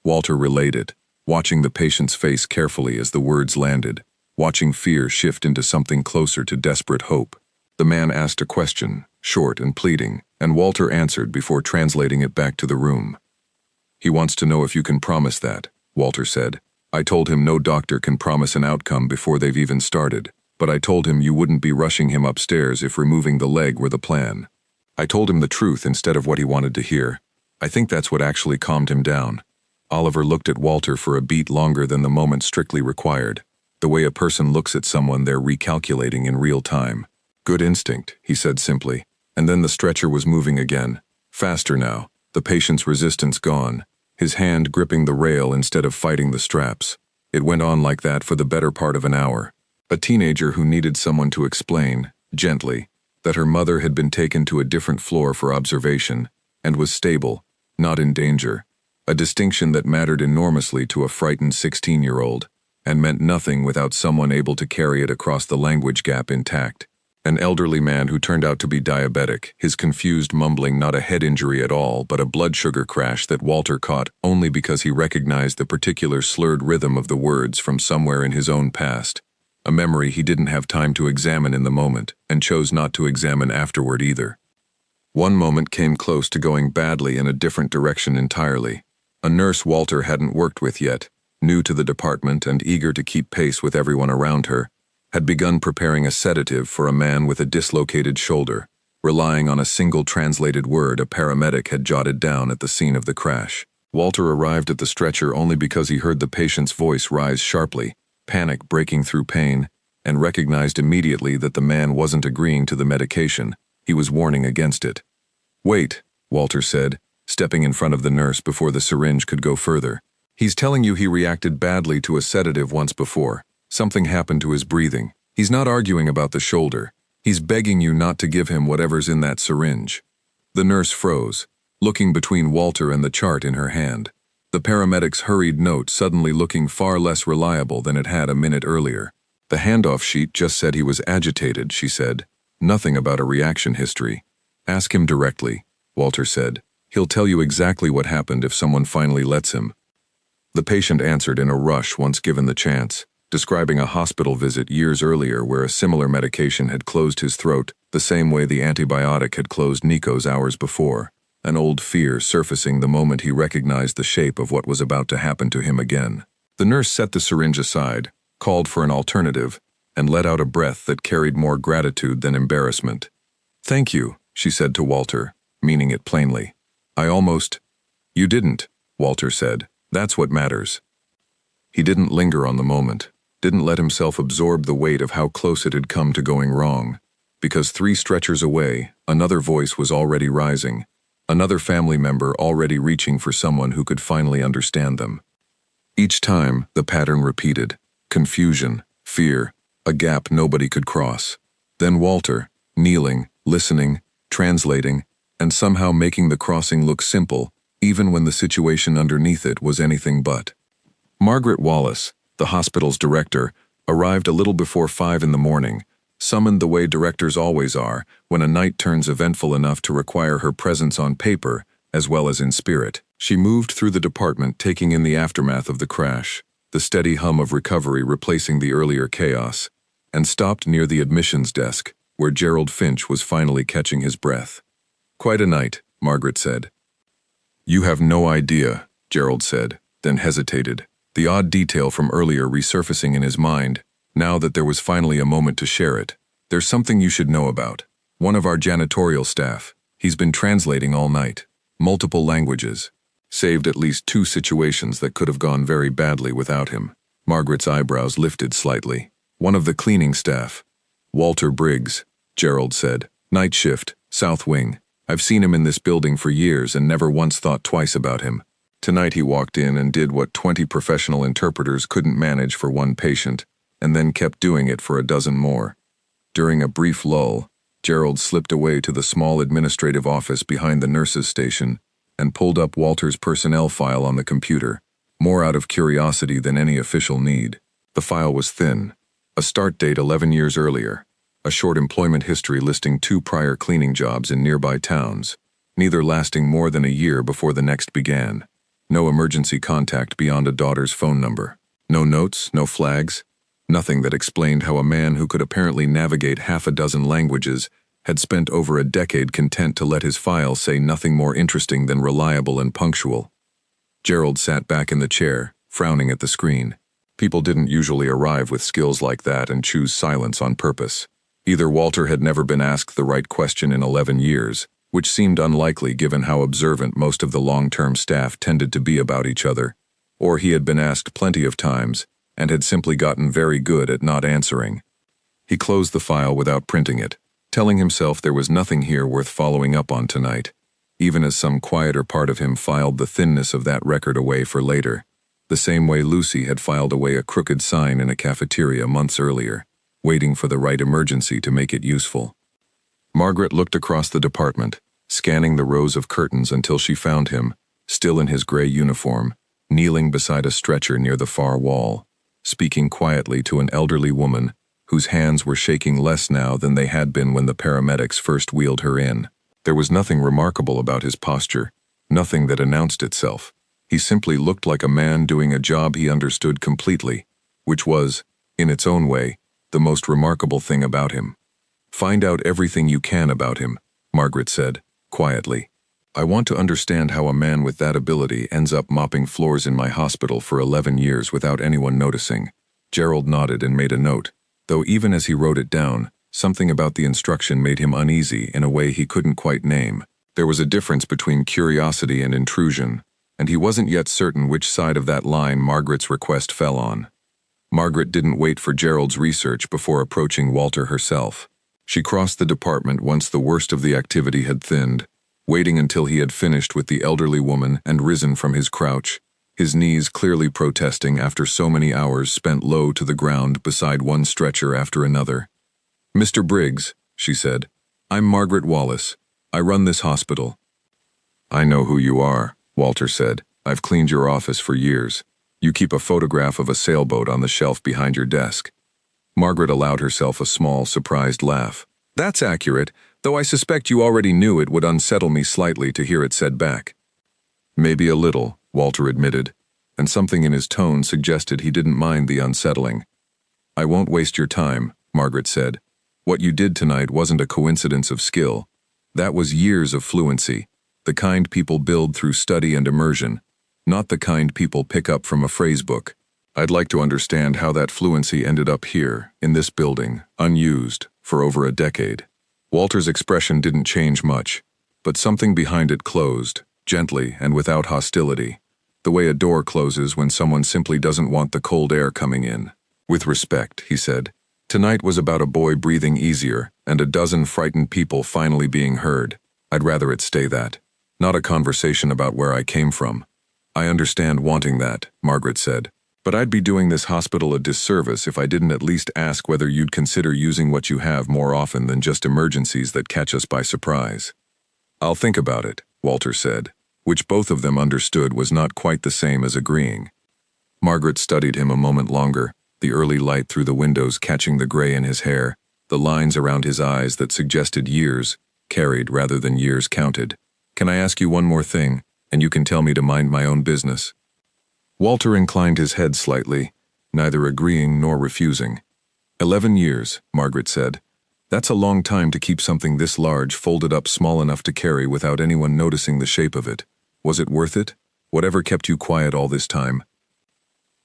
Walter relayed it, watching the patient's face carefully as the words landed, watching fear shift into something closer to desperate hope. The man asked a question, short and pleading, and Walter answered before translating it back to the room. "He wants to know if you can promise that," Walter said. "I told him no doctor can promise an outcome before they've even started, but I told him you wouldn't be rushing him upstairs if removing the leg were the plan. I told him the truth instead of what he wanted to hear. I think that's what actually calmed him down." Oliver looked at Walter for a beat longer than the moment strictly required, the way a person looks at someone they're recalculating in real time. "Good instinct," he said simply, and then the stretcher was moving again, faster now, the patient's resistance gone, his hand gripping the rail instead of fighting the straps. It went on like that for the better part of an hour. A teenager who needed someone to explain, gently, that her mother had been taken to a different floor for observation, and was stable, not in danger, a distinction that mattered enormously to a frightened 16-year-old, and meant nothing without someone able to carry it across the language gap intact. An elderly man who turned out to be diabetic, his confused mumbling not a head injury at all, but a blood sugar crash that Walter caught only because he recognized the particular slurred rhythm of the words from somewhere in his own past. A memory he didn't have time to examine in the moment, and chose not to examine afterward either. One moment came close to going badly in a different direction entirely. A nurse Walter hadn't worked with yet, new to the department and eager to keep pace with everyone around her, had begun preparing a sedative for a man with a dislocated shoulder, relying on a single translated word a paramedic had jotted down at the scene of the crash. Walter arrived at the stretcher only because he heard the patient's voice rise sharply, panic breaking through pain, and recognized immediately that the man wasn't agreeing to the medication, he was warning against it. "Wait," Walter said, stepping in front of the nurse before the syringe could go further. "He's telling you he reacted badly to a sedative once before. Something happened to his breathing. He's not arguing about the shoulder. He's begging you not to give him whatever's in that syringe." The nurse froze, looking between Walter and the chart in her hand. The paramedic's hurried note suddenly looking far less reliable than it had a minute earlier. "The handoff sheet just said he was agitated," she said. "Nothing about a reaction history." "Ask him directly," Walter said. "He'll tell you exactly what happened if someone finally lets him." The patient answered in a rush once given the chance, describing a hospital visit years earlier where a similar medication had closed his throat the same way the antibiotic had closed Nico's hours before, an old fear surfacing the moment he recognized the shape of what was about to happen to him again. The nurse set the syringe aside, called for an alternative, and let out a breath that carried more gratitude than embarrassment. "Thank you," she said to Walter, meaning it plainly. "I almost—" "You didn't," Walter said. "That's what matters." He didn't linger on the moment, didn't let himself absorb the weight of how close it had come to going wrong, because 3 stretchers away, another voice was already rising, Another family member already reaching for someone who could finally understand them. Each time, the pattern repeated. Confusion, fear, a gap nobody could cross. Then Walter, kneeling, listening, translating, and somehow making the crossing look simple, even when the situation underneath it was anything but. Margaret Wallace, the hospital's director, arrived a little before 5 in the morning, summoned the way directors always are when a night turns eventful enough to require her presence on paper as well as in spirit. She moved through the department, taking in the aftermath of the crash, the steady hum of recovery replacing the earlier chaos, and stopped near the admissions desk, where Gerald Finch was finally catching his breath. "Quite a night," Margaret said. "You have no idea," Gerald said, then hesitated, the odd detail from earlier resurfacing in his mind, now that there was finally a moment to share it. "There's something you should know about. One of our janitorial staff, he's been translating all night. Multiple languages. Saved at least 2 situations that could have gone very badly without him." Margaret's eyebrows lifted slightly. "One of the cleaning staff. Walter Briggs," Gerald said. "Night shift, South Wing. I've seen him in this building for years and never once thought twice about him. Tonight he walked in and did what 20 professional interpreters couldn't manage for one patient, and then kept doing it for a dozen more." During a brief lull, Gerald slipped away to the small administrative office behind the nurses' station and pulled up Walter's personnel file on the computer, more out of curiosity than any official need. The file was thin. A start date 11 years earlier. A short employment history listing 2 prior cleaning jobs in nearby towns, neither lasting more than a year before the next began. No emergency contact beyond a daughter's phone number. No notes, no flags. Nothing that explained how a man who could apparently navigate half a dozen languages had spent over a decade content to let his file say nothing more interesting than reliable and punctual. Gerald sat back in the chair, frowning at the screen. People didn't usually arrive with skills like that and choose silence on purpose. Either Walter had never been asked the right question in 11 years, which seemed unlikely given how observant most of the long-term staff tended to be about each other, or he had been asked plenty of times and had simply gotten very good at not answering. He closed the file without printing it, telling himself there was nothing here worth following up on tonight, even as some quieter part of him filed the thinness of that record away for later, the same way Lucy had filed away a crooked sign in a cafeteria months earlier, waiting for the right emergency to make it useful. Margaret looked across the department, scanning the rows of curtains until she found him, still in his gray uniform, kneeling beside a stretcher near the far wall, speaking quietly to an elderly woman whose hands were shaking less now than they had been when the paramedics first wheeled her in. There was nothing remarkable about his posture, nothing that announced itself. He simply looked like a man doing a job he understood completely, which was, in its own way, the most remarkable thing about him. "Find out everything you can about him," Margaret said, quietly. "I want to understand how a man with that ability ends up mopping floors in my hospital for 11 years without anyone noticing." Gerald nodded and made a note, though even as he wrote it down, something about the instruction made him uneasy in a way he couldn't quite name. There was a difference between curiosity and intrusion, and he wasn't yet certain which side of that line Margaret's request fell on. Margaret didn't wait for Gerald's research before approaching Walter herself. She crossed the department once the worst of the activity had thinned, waiting until he had finished with the elderly woman and risen from his crouch, his knees clearly protesting after so many hours spent low to the ground beside one stretcher after another. "Mr. Briggs," she said, "I'm Margaret Wallace. I run this hospital." "I know who you are," Walter said. "I've cleaned your office for years. You keep a photograph of a sailboat on the shelf behind your desk." Margaret allowed herself a small, surprised laugh. "That's accurate, though I suspect you already knew it would unsettle me slightly to hear it said back." "Maybe a little," Walter admitted, and something in his tone suggested he didn't mind the unsettling. "I won't waste your time," Margaret said. "What you did tonight wasn't a coincidence of skill. That was years of fluency, the kind people build through study and immersion, not the kind people pick up from a phrase book. I'd like to understand how that fluency ended up here, in this building, unused, for over a decade." Walter's expression didn't change much, but something behind it closed, gently and without hostility, the way a door closes when someone simply doesn't want the cold air coming in. "With respect," he said, "tonight was about a boy breathing easier and a dozen frightened people finally being heard. I'd rather it stay that." Not a conversation about where I came from. I understand wanting that, Margaret said. But I'd be doing this hospital a disservice if I didn't at least ask whether you'd consider using what you have more often than just emergencies that catch us by surprise. I'll think about it, Walter said, which both of them understood was not quite the same as agreeing. Margaret studied him a moment longer, the early light through the windows catching the gray in his hair, the lines around his eyes that suggested years, carried rather than years counted. Can I ask you one more thing, and you can tell me to mind my own business? Walter inclined his head slightly, neither agreeing nor refusing. 11 years, Margaret said. That's a long time to keep something this large folded up small enough to carry without anyone noticing the shape of it. Was it worth it? Whatever kept you quiet all this time?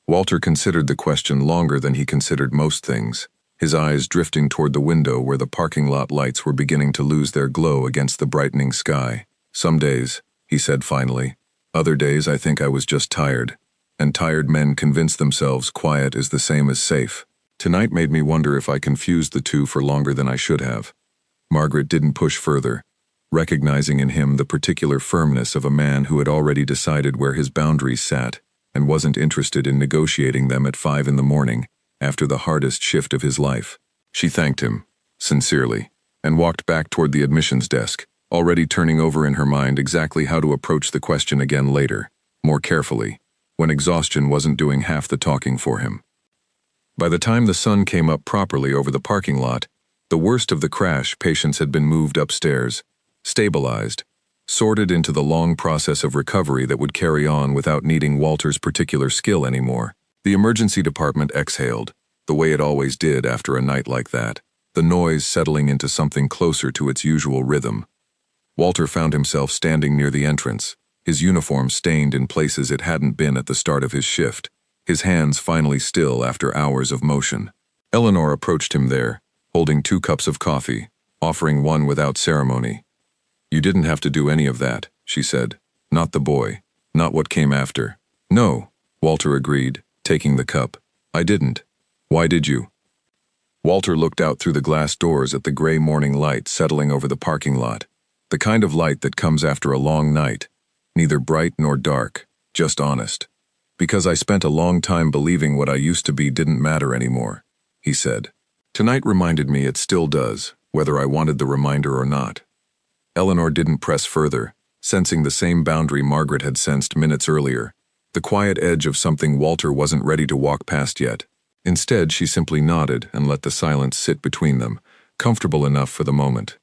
Walter considered the question longer than he considered most things, his eyes drifting toward the window where the parking lot lights were beginning to lose their glow against the brightening sky. Some days, he said finally. Other days I think I was just tired. And tired men convince themselves quiet is the same as safe. Tonight made me wonder if I confused the two for longer than I should have. Margaret didn't push further, recognizing in him the particular firmness of a man who had already decided where his boundaries sat and wasn't interested in negotiating them at 5 in the morning after the hardest shift of his life. She thanked him, sincerely, and walked back toward the admissions desk, already turning over in her mind exactly how to approach the question again later, more carefully, when exhaustion wasn't doing half the talking for him. By the time the sun came up properly over the parking lot, the worst of the crash patients had been moved upstairs, stabilized, sorted into the long process of recovery that would carry on without needing Walter's particular skill anymore. The emergency department exhaled, the way it always did after a night like that, the noise settling into something closer to its usual rhythm. Walter found himself standing near the entrance, his uniform stained in places it hadn't been at the start of his shift, his hands finally still after hours of motion. Eleanor approached him there, holding 2 cups of coffee, offering one without ceremony. You didn't have to do any of that, she said. Not the boy. Not what came after. No, Walter agreed, taking the cup. I didn't. Why did you? Walter looked out through the glass doors at the gray morning light settling over the parking lot, the kind of light that comes after a long night, neither bright nor dark, just honest. Because I spent a long time believing what I used to be didn't matter anymore, he said. Tonight reminded me it still does, whether I wanted the reminder or not. Eleanor didn't press further, sensing the same boundary Margaret had sensed minutes earlier, the quiet edge of something Walter wasn't ready to walk past yet. Instead, she simply nodded and let the silence sit between them, comfortable enough for the moment.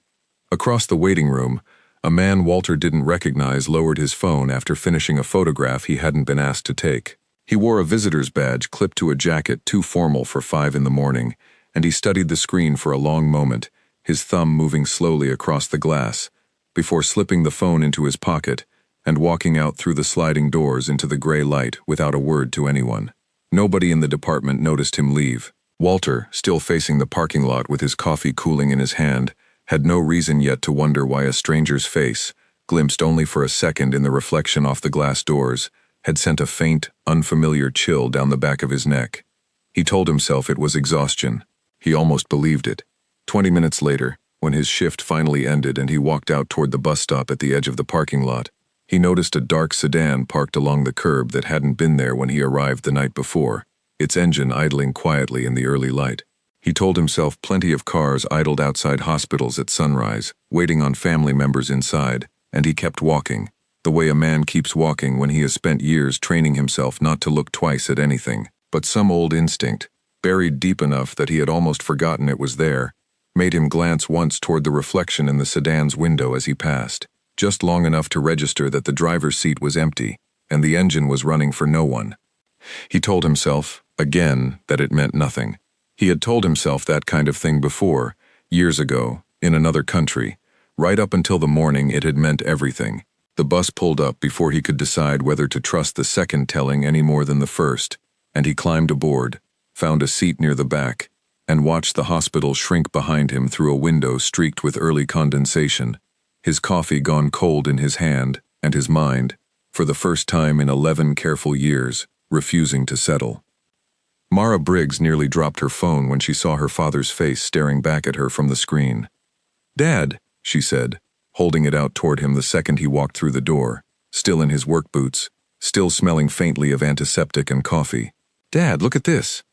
Across the waiting room, a man Walter didn't recognize lowered his phone after finishing a photograph he hadn't been asked to take. He wore a visitor's badge clipped to a jacket too formal for 5 in the morning, and he studied the screen for a long moment, his thumb moving slowly across the glass, before slipping the phone into his pocket and walking out through the sliding doors into the gray light without a word to anyone. Nobody in the department noticed him leave. Walter, still facing the parking lot with his coffee cooling in his hand, had no reason yet to wonder why a stranger's face, glimpsed only for a second in the reflection off the glass doors, had sent a faint, unfamiliar chill down the back of his neck. He told himself it was exhaustion. He almost believed it. 20 minutes later, when his shift finally ended and he walked out toward the bus stop at the edge of the parking lot, he noticed a dark sedan parked along the curb that hadn't been there when he arrived the night before, its engine idling quietly in the early light. He told himself plenty of cars idled outside hospitals at sunrise, waiting on family members inside, and he kept walking, the way a man keeps walking when he has spent years training himself not to look twice at anything. But some old instinct, buried deep enough that he had almost forgotten it was there, made him glance once toward the reflection in the sedan's window as he passed, just long enough to register that the driver's seat was empty, and the engine was running for no one. He told himself, again, that it meant nothing. He had told himself that kind of thing before, years ago, in another country. Right up until the morning it had meant everything. The bus pulled up before he could decide whether to trust the second telling any more than the first, and he climbed aboard, found a seat near the back, and watched the hospital shrink behind him through a window streaked with early condensation, his coffee gone cold in his hand, and his mind, for the first time in 11 careful years, refusing to settle. Mara Briggs nearly dropped her phone when she saw her father's face staring back at her from the screen. "Dad," she said, holding it out toward him the second he walked through the door, still in his work boots, still smelling faintly of antiseptic and coffee. "Dad, look at this."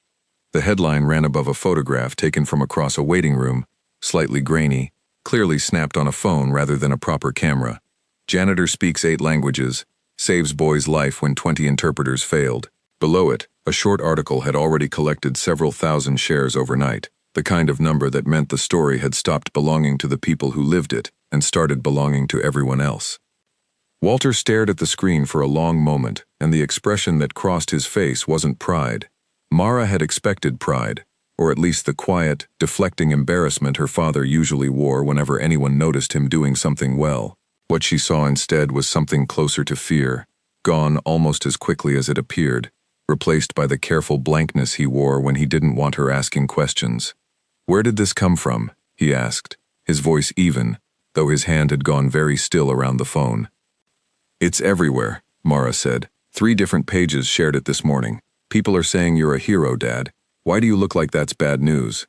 The headline ran above a photograph taken from across a waiting room, slightly grainy, clearly snapped on a phone rather than a proper camera. Janitor speaks 8 languages, saves boy's life when 20 interpreters failed. Below it, a short article had already collected several thousand shares overnight, the kind of number that meant the story had stopped belonging to the people who lived it and started belonging to everyone else. Walter stared at the screen for a long moment, and the expression that crossed his face wasn't pride. Mara had expected pride, or at least the quiet, deflecting embarrassment her father usually wore whenever anyone noticed him doing something well. What she saw instead was something closer to fear, gone almost as quickly as it appeared, replaced by the careful blankness he wore when he didn't want her asking questions. "Where did this come from?" he asked, his voice even, though his hand had gone very still around the phone. "It's everywhere," Mara said. 3 different pages shared it this morning. "People are saying you're a hero, Dad. Why do you look like that's bad news?"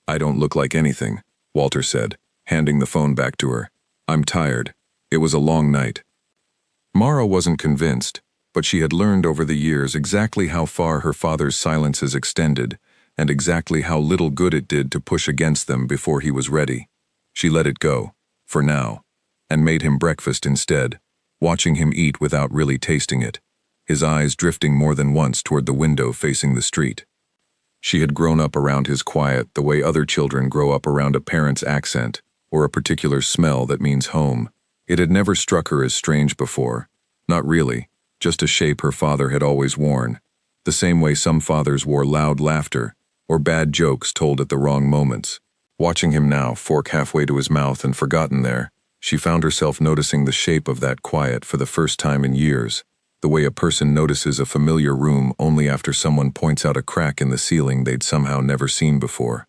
"I don't look like anything," Walter said, handing the phone back to her. "I'm tired. It was a long night." Mara wasn't convinced, but she had learned over the years exactly how far her father's silences extended, and exactly how little good it did to push against them before he was ready. She let it go, for now, and made him breakfast instead, watching him eat without really tasting it, his eyes drifting more than once toward the window facing the street. She had grown up around his quiet the way other children grow up around a parent's accent, or a particular smell that means home. It had never struck her as strange before. Not really, just a shape her father had always worn, the same way some fathers wore loud laughter, or bad jokes told at the wrong moments. Watching him now, fork halfway to his mouth and forgotten there, she found herself noticing the shape of that quiet for the first time in years, the way a person notices a familiar room only after someone points out a crack in the ceiling they'd somehow never seen before.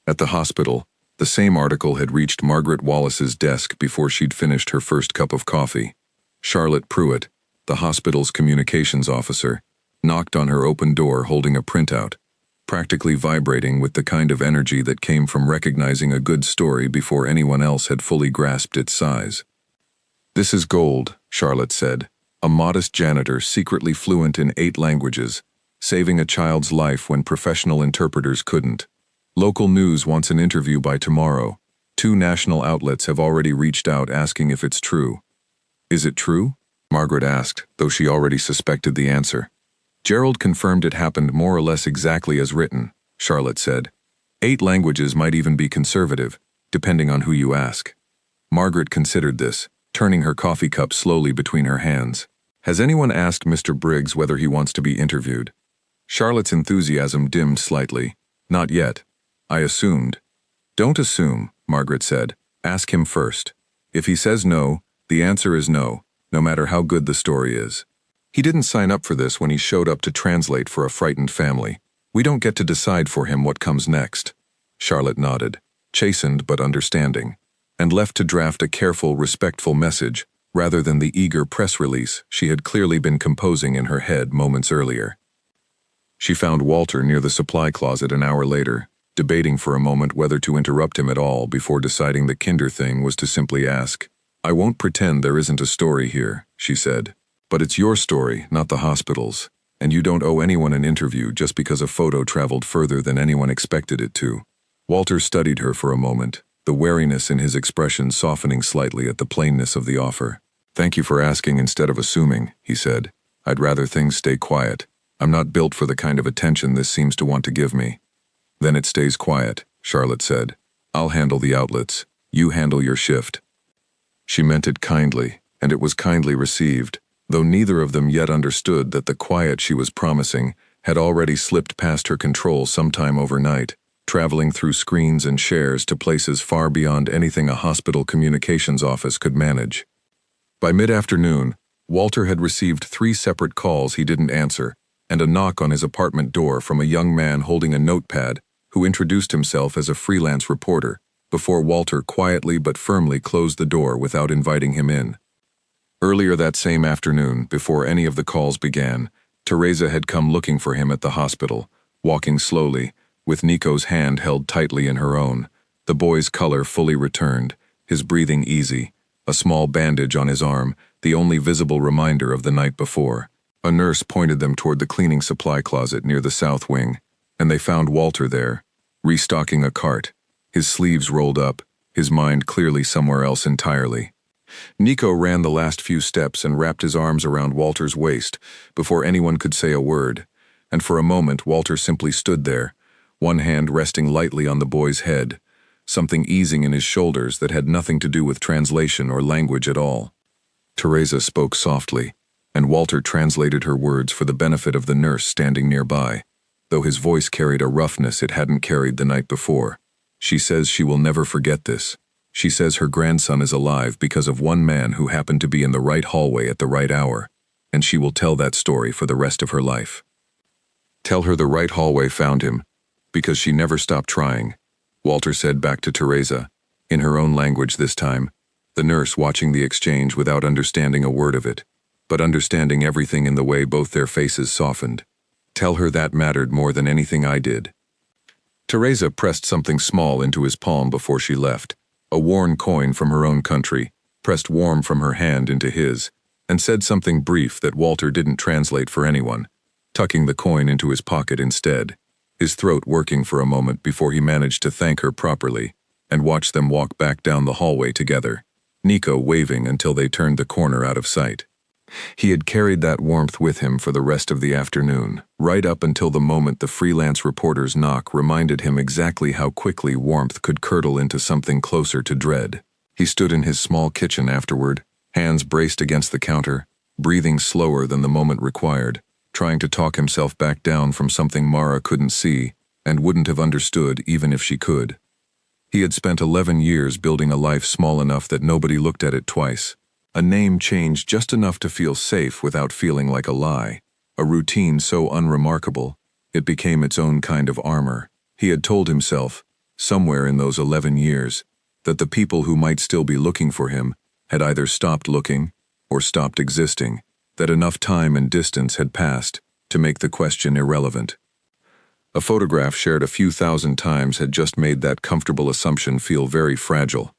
At the hospital, the same article had reached Margaret Wallace's desk before she'd finished her first cup of coffee. Charlotte Pruitt, the hospital's communications officer, knocked on her open door holding a printout, practically vibrating with the kind of energy that came from recognizing a good story before anyone else had fully grasped its size. "This is gold," Charlotte said, a modest janitor secretly fluent in 8 languages, saving a child's life when professional interpreters couldn't. "Local news wants an interview by tomorrow. 2 national outlets have already reached out asking if it's true." "Is it true?" Margaret asked, though she already suspected the answer. "Gerald confirmed it happened more or less exactly as written," Charlotte said. 8 languages might even be conservative, depending on who you ask. Margaret considered this, turning her coffee cup slowly between her hands. "Has anyone asked Mr. Briggs whether he wants to be interviewed?" Charlotte's enthusiasm dimmed slightly. "Not yet. I assumed." "Don't assume," Margaret said. "Ask him first. If he says no, the answer is no, no matter how good the story is. He didn't sign up for this when he showed up to translate for a frightened family. We don't get to decide for him what comes next." Charlotte nodded, chastened but understanding, and left to draft a careful, respectful message rather than the eager press release she had clearly been composing in her head moments earlier. She found Walter near the supply closet an hour later, debating for a moment whether to interrupt him at all before deciding the kinder thing was to simply ask. "I won't pretend there isn't a story here," she said. "But it's your story, not the hospital's, and you don't owe anyone an interview just because a photo traveled further than anyone expected it to." Walter studied her for a moment, the wariness in his expression softening slightly at the plainness of the offer. "Thank you for asking instead of assuming," he said. "I'd rather things stay quiet. I'm not built for the kind of attention this seems to want to give me." "Then it stays quiet," Charlotte said. "I'll handle the outlets. You handle your shift." She meant it kindly, and it was kindly received, though neither of them yet understood that the quiet she was promising had already slipped past her control sometime overnight, traveling through screens and shares to places far beyond anything a hospital communications office could manage. By mid-afternoon, Walter had received 3 separate calls he didn't answer, and a knock on his apartment door from a young man holding a notepad who introduced himself as a freelance reporter, before Walter quietly but firmly closed the door without inviting him in. Earlier that same afternoon, before any of the calls began, Teresa had come looking for him at the hospital, walking slowly, with Nico's hand held tightly in her own, the boy's color fully returned, his breathing easy, a small bandage on his arm, the only visible reminder of the night before. A nurse pointed them toward the cleaning supply closet near the south wing, and they found Walter there, restocking a cart, his sleeves rolled up, his mind clearly somewhere else entirely. Nico ran the last few steps and wrapped his arms around Walter's waist before anyone could say a word, and for a moment Walter simply stood there, one hand resting lightly on the boy's head, something easing in his shoulders that had nothing to do with translation or language at all. Teresa spoke softly, and Walter translated her words for the benefit of the nurse standing nearby, though his voice carried a roughness it hadn't carried the night before. She says she will never forget this. She says her grandson is alive because of one man who happened to be in the right hallway at the right hour, and she will tell that story for the rest of her life. Tell her the right hallway found him, because she never stopped trying, Walter said back to Teresa, in her own language this time, the nurse watching the exchange without understanding a word of it, but understanding everything in the way both their faces softened. Tell her that mattered more than anything I did. Teresa pressed something small into his palm before she left, a worn coin from her own country, pressed warm from her hand into his, and said something brief that Walter didn't translate for anyone, tucking the coin into his pocket instead, his throat working for a moment before he managed to thank her properly, and watch them walk back down the hallway together, Nico waving until they turned the corner out of sight. He had carried that warmth with him for the rest of the afternoon, right up until the moment the freelance reporter's knock reminded him exactly how quickly warmth could curdle into something closer to dread. He stood in his small kitchen afterward, hands braced against the counter, breathing slower than the moment required, trying to talk himself back down from something Mara couldn't see and wouldn't have understood even if she could. He had spent 11 years building a life small enough that nobody looked at it twice. A name changed just enough to feel safe without feeling like a lie. A routine so unremarkable, it became its own kind of armor. He had told himself, somewhere in those 11 years, that the people who might still be looking for him had either stopped looking or stopped existing, that enough time and distance had passed to make the question irrelevant. A photograph shared a few thousand times had just made that comfortable assumption feel very fragile.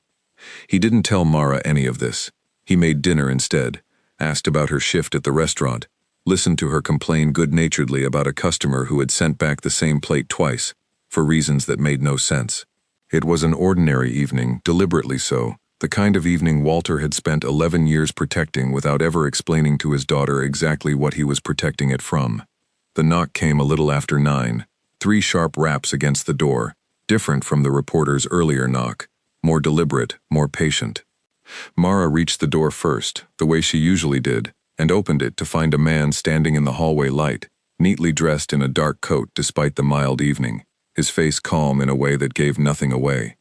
He didn't tell Mara any of this. He made dinner instead, asked about her shift at the restaurant, listened to her complain good-naturedly about a customer who had sent back the same plate twice, for reasons that made no sense. It was an ordinary evening, deliberately so, the kind of evening Walter had spent 11 years protecting without ever explaining to his daughter exactly what he was protecting it from. The knock came a little after 9, 3 sharp raps against the door, different from the reporter's earlier knock, more deliberate, more patient. Mara reached the door first, the way she usually did, and opened it to find a man standing in the hallway light, neatly dressed in a dark coat despite the mild evening, his face calm in a way that gave nothing away.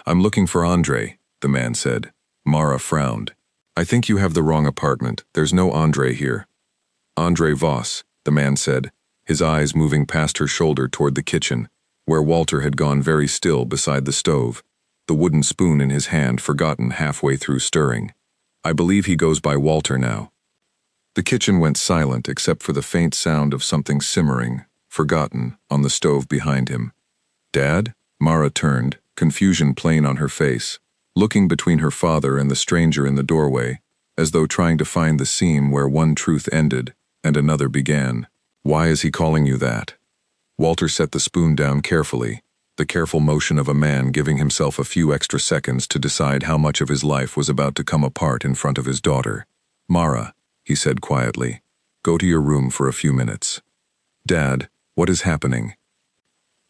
"I'm looking for Andre," the man said. Mara frowned. "I think you have the wrong apartment. There's no Andre here." "Andre Voss," the man said, his eyes moving past her shoulder toward the kitchen, where Walter had gone very still beside the stove, the wooden spoon in his hand forgotten halfway through stirring. "I believe he goes by Walter now." The kitchen went silent except for the faint sound of something simmering, forgotten, on the stove behind him. "Dad?" Mara turned, confusion plain on her face, looking between her father and the stranger in the doorway, as though trying to find the seam where one truth ended and another began. "Why is he calling you that?" Walter set the spoon down carefully, the careful motion of a man giving himself a few extra seconds to decide how much of his life was about to come apart in front of his daughter. "Mara," he said quietly, "go to your room for a few minutes." "Dad, what is happening?"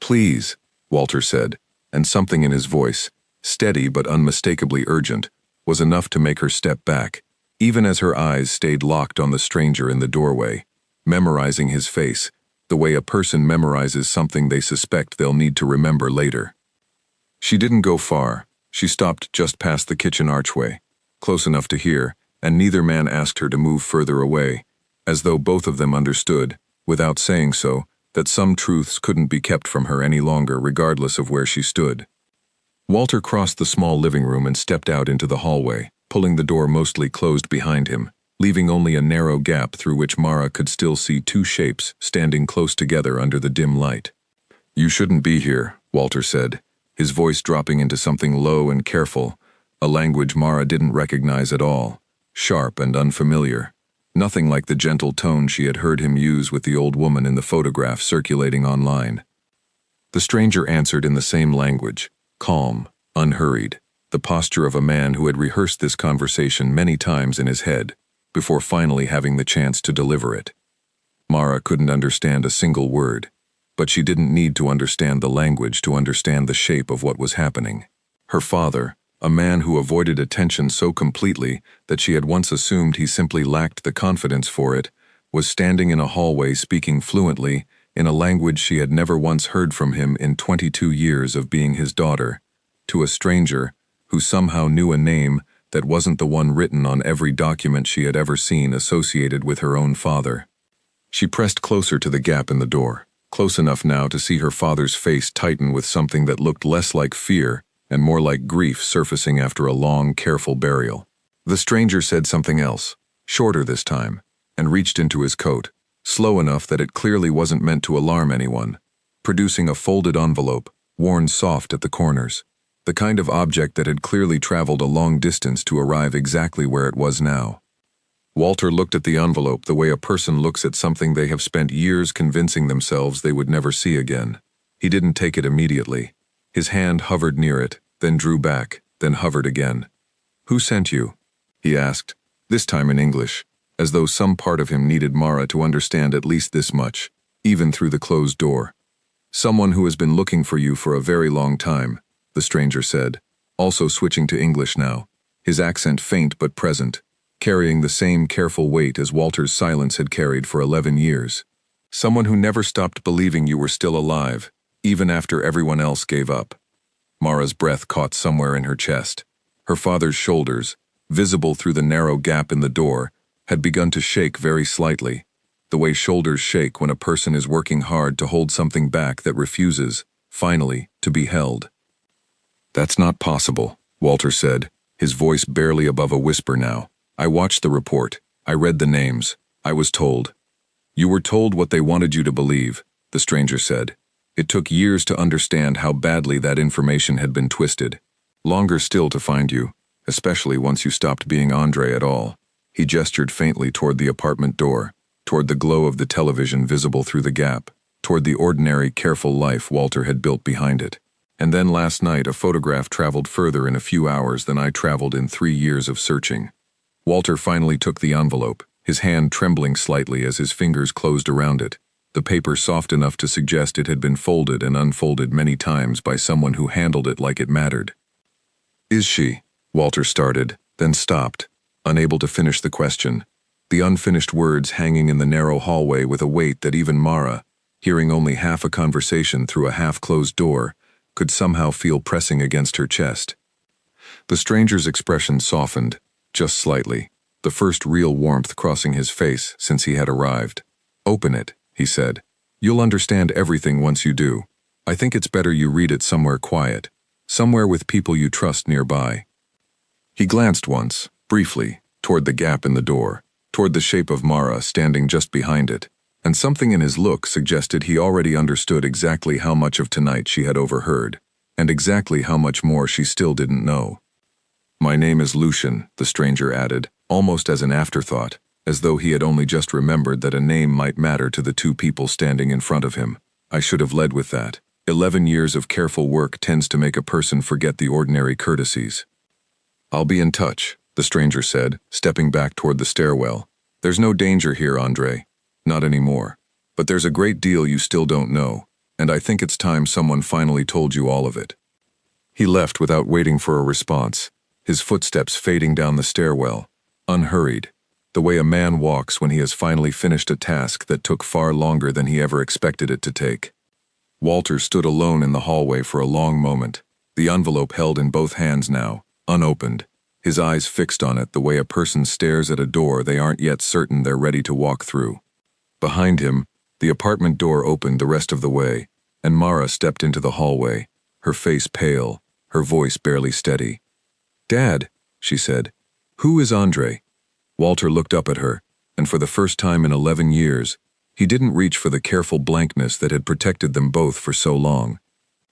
"Please," Walter said, and something in his voice, steady but unmistakably urgent, was enough to make her step back, even as her eyes stayed locked on the stranger in the doorway, memorizing his face, the way a person memorizes something they suspect they'll need to remember later. She didn't go far. She stopped just past the kitchen archway, close enough to hear, and neither man asked her to move further away, as though both of them understood, without saying so, that some truths couldn't be kept from her any longer regardless of where she stood. Walter crossed the small living room and stepped out into the hallway, pulling the door mostly closed behind him, leaving only a narrow gap through which Mara could still see 2 shapes standing close together under the dim light. "You shouldn't be here," Walter said, his voice dropping into something low and careful, a language Mara didn't recognize at all, sharp and unfamiliar. Nothing like the gentle tone she had heard him use with the old woman in the photograph circulating online. The stranger answered in the same language, calm, unhurried, the posture of a man who had rehearsed this conversation many times in his head, before finally having the chance to deliver it. Mara couldn't understand a single word, but she didn't need to understand the language to understand the shape of what was happening. Her father, a man who avoided attention so completely that she had once assumed he simply lacked the confidence for it, was standing in a hallway speaking fluently in a language she had never once heard from him in 22 years of being his daughter, to a stranger who somehow knew a name that wasn't the one written on every document she had ever seen associated with her own father. She pressed closer to the gap in the door, close enough now to see her father's face tighten with something that looked less like fear and more like grief surfacing after a long, careful burial. The stranger said something else, shorter this time, and reached into his coat, slow enough that it clearly wasn't meant to alarm anyone, producing a folded envelope, worn soft at the corners, the kind of object that had clearly traveled a long distance to arrive exactly where it was now. Walter looked at the envelope the way a person looks at something they have spent years convincing themselves they would never see again. He didn't take it immediately. His hand hovered near it, then drew back, then hovered again. "Who sent you?" he asked, this time in English, as though some part of him needed Mara to understand at least this much, even through the closed door. "Someone who has been looking for you for a very long time," the stranger said, also switching to English now, his accent faint but present, carrying the same careful weight as Walter's silence had carried for 11 years. "Someone who never stopped believing you were still alive, even after everyone else gave up." Mara's breath caught somewhere in her chest. Her father's shoulders, visible through the narrow gap in the door, had begun to shake very slightly, the way shoulders shake when a person is working hard to hold something back that refuses, finally, to be held. "That's not possible," Walter said, his voice barely above a whisper now. "I watched the report. I read the names. I was told." "You were told what they wanted you to believe," the stranger said. "It took years to understand how badly that information had been twisted. Longer still to find you, especially once you stopped being Andre at all." He gestured faintly toward the apartment door, toward the glow of the television visible through the gap, toward the ordinary, careful life Walter had built behind it. "And then last night a photograph traveled further in a few hours than I traveled in 3 years of searching." Walter finally took the envelope, his hand trembling slightly as his fingers closed around it, the paper soft enough to suggest it had been folded and unfolded many times by someone who handled it like it mattered. "Is she?" Walter started, then stopped, unable to finish the question, the unfinished words hanging in the narrow hallway with a weight that even Mara, hearing only half a conversation through a half-closed door, could somehow feel pressing against her chest. The stranger's expression softened, just slightly, the first real warmth crossing his face since he had arrived. "Open it," he said. "You'll understand everything once you do. I think it's better you read it somewhere quiet, somewhere with people you trust nearby." He glanced once, briefly, toward the gap in the door, toward the shape of Mara standing just behind it, and something in his look suggested he already understood exactly how much of tonight she had overheard, and exactly how much more she still didn't know. "My name is Lucian," the stranger added, almost as an afterthought, as though he had only just remembered that a name might matter to the two people standing in front of him. "I should have led with that. 11 years of careful work tends to make a person forget the ordinary courtesies." "I'll be in touch," the stranger said, stepping back toward the stairwell. "There's no danger here, Andre. Not anymore. But there's a great deal you still don't know, and I think it's time someone finally told you all of it." He left without waiting for a response, his footsteps fading down the stairwell, unhurried, the way a man walks when he has finally finished a task that took far longer than he ever expected it to take. Walter stood alone in the hallway for a long moment, the envelope held in both hands now, unopened, his eyes fixed on it the way a person stares at a door they aren't yet certain they're ready to walk through. Behind him, the apartment door opened the rest of the way, and Mara stepped into the hallway, her face pale, her voice barely steady. "Dad," she said. "Who is Andre?" Walter looked up at her, and for the first time in 11 years, he didn't reach for the careful blankness that had protected them both for so long.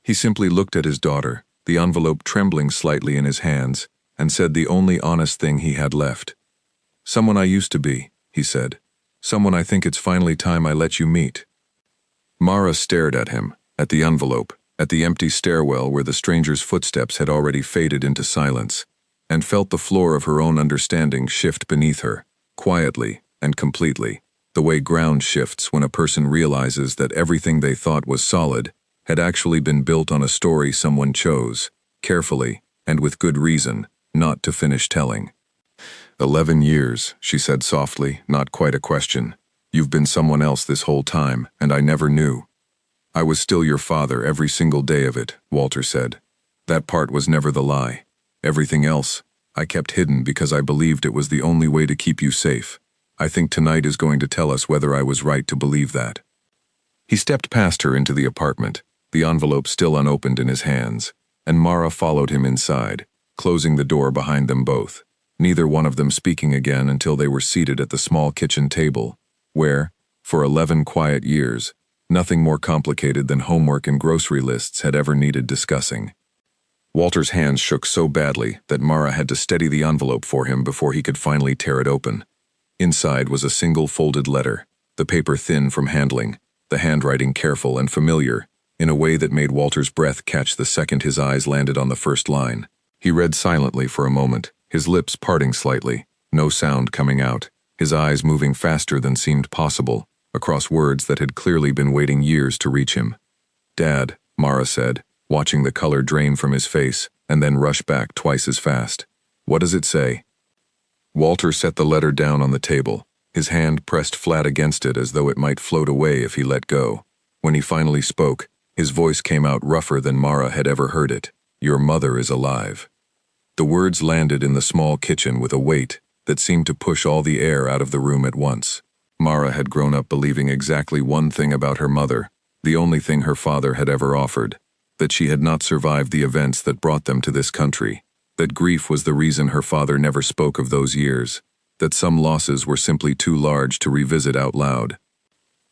He simply looked at his daughter, the envelope trembling slightly in his hands, and said the only honest thing he had left. "Someone I used to be," he said. "Someone I think it's finally time I let you meet." Mara stared at him, at the envelope, at the empty stairwell where the stranger's footsteps had already faded into silence, and felt the floor of her own understanding shift beneath her, quietly and completely, the way ground shifts when a person realizes that everything they thought was solid had actually been built on a story someone chose, carefully, and with good reason, not to finish telling. 11 years, she said softly, not quite a question. "You've been someone else this whole time, and I never knew." "I was still your father every single day of it," Walter said. "That part was never the lie. Everything else, I kept hidden because I believed it was the only way to keep you safe. I think tonight is going to tell us whether I was right to believe that." He stepped past her into the apartment, the envelope still unopened in his hands, and Mara followed him inside, closing the door behind them both, neither one of them speaking again until they were seated at the small kitchen table, where, for 11 quiet years, nothing more complicated than homework and grocery lists had ever needed discussing. Walter's hands shook so badly that Mara had to steady the envelope for him before he could finally tear it open. Inside was a single folded letter, the paper thin from handling, the handwriting careful and familiar, in a way that made Walter's breath catch the second his eyes landed on the first line. He read silently for a moment, his lips parting slightly, no sound coming out, his eyes moving faster than seemed possible, across words that had clearly been waiting years to reach him. "Dad," Mara said, watching the color drain from his face and then rush back twice as fast. "What does it say?" Walter set the letter down on the table, his hand pressed flat against it as though it might float away if he let go. When he finally spoke, his voice came out rougher than Mara had ever heard it. "Your mother is alive." The words landed in the small kitchen with a weight that seemed to push all the air out of the room at once. Mara had grown up believing exactly one thing about her mother, the only thing her father had ever offered, that she had not survived the events that brought them to this country, that grief was the reason her father never spoke of those years, that some losses were simply too large to revisit out loud.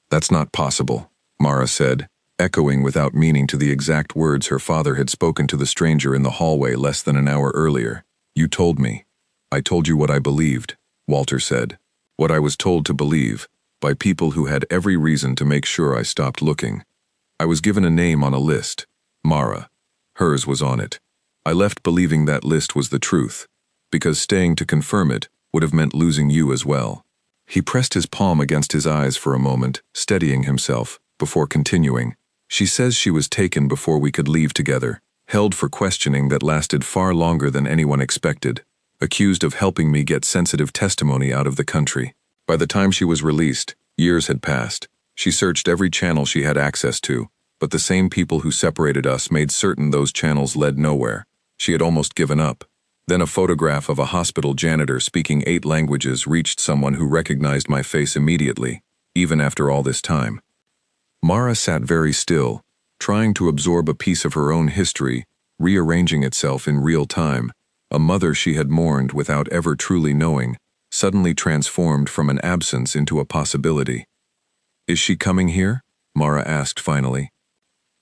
"That's not possible," Mara said, echoing without meaning to the exact words her father had spoken to the stranger in the hallway less than an hour earlier. "You told me. I told you what I believed," Walter said. "What I was told to believe, by people who had every reason to make sure I stopped looking. I was given a name on a list, Mara. Hers was on it. I left believing that list was the truth, because staying to confirm it would have meant losing you as well." He pressed his palm against his eyes for a moment, steadying himself, before continuing. "She says she was taken before we could leave together, held for questioning that lasted far longer than anyone expected, accused of helping me get sensitive testimony out of the country. By the time she was released, years had passed. She searched every channel she had access to, but the same people who separated us made certain those channels led nowhere. She had almost given up. Then a photograph of a hospital janitor speaking 8 languages reached someone who recognized my face immediately, even after all this time." Mara sat very still, trying to absorb a piece of her own history, rearranging itself in real time. A mother she had mourned without ever truly knowing, suddenly transformed from an absence into a possibility. "Is she coming here?" Mara asked finally.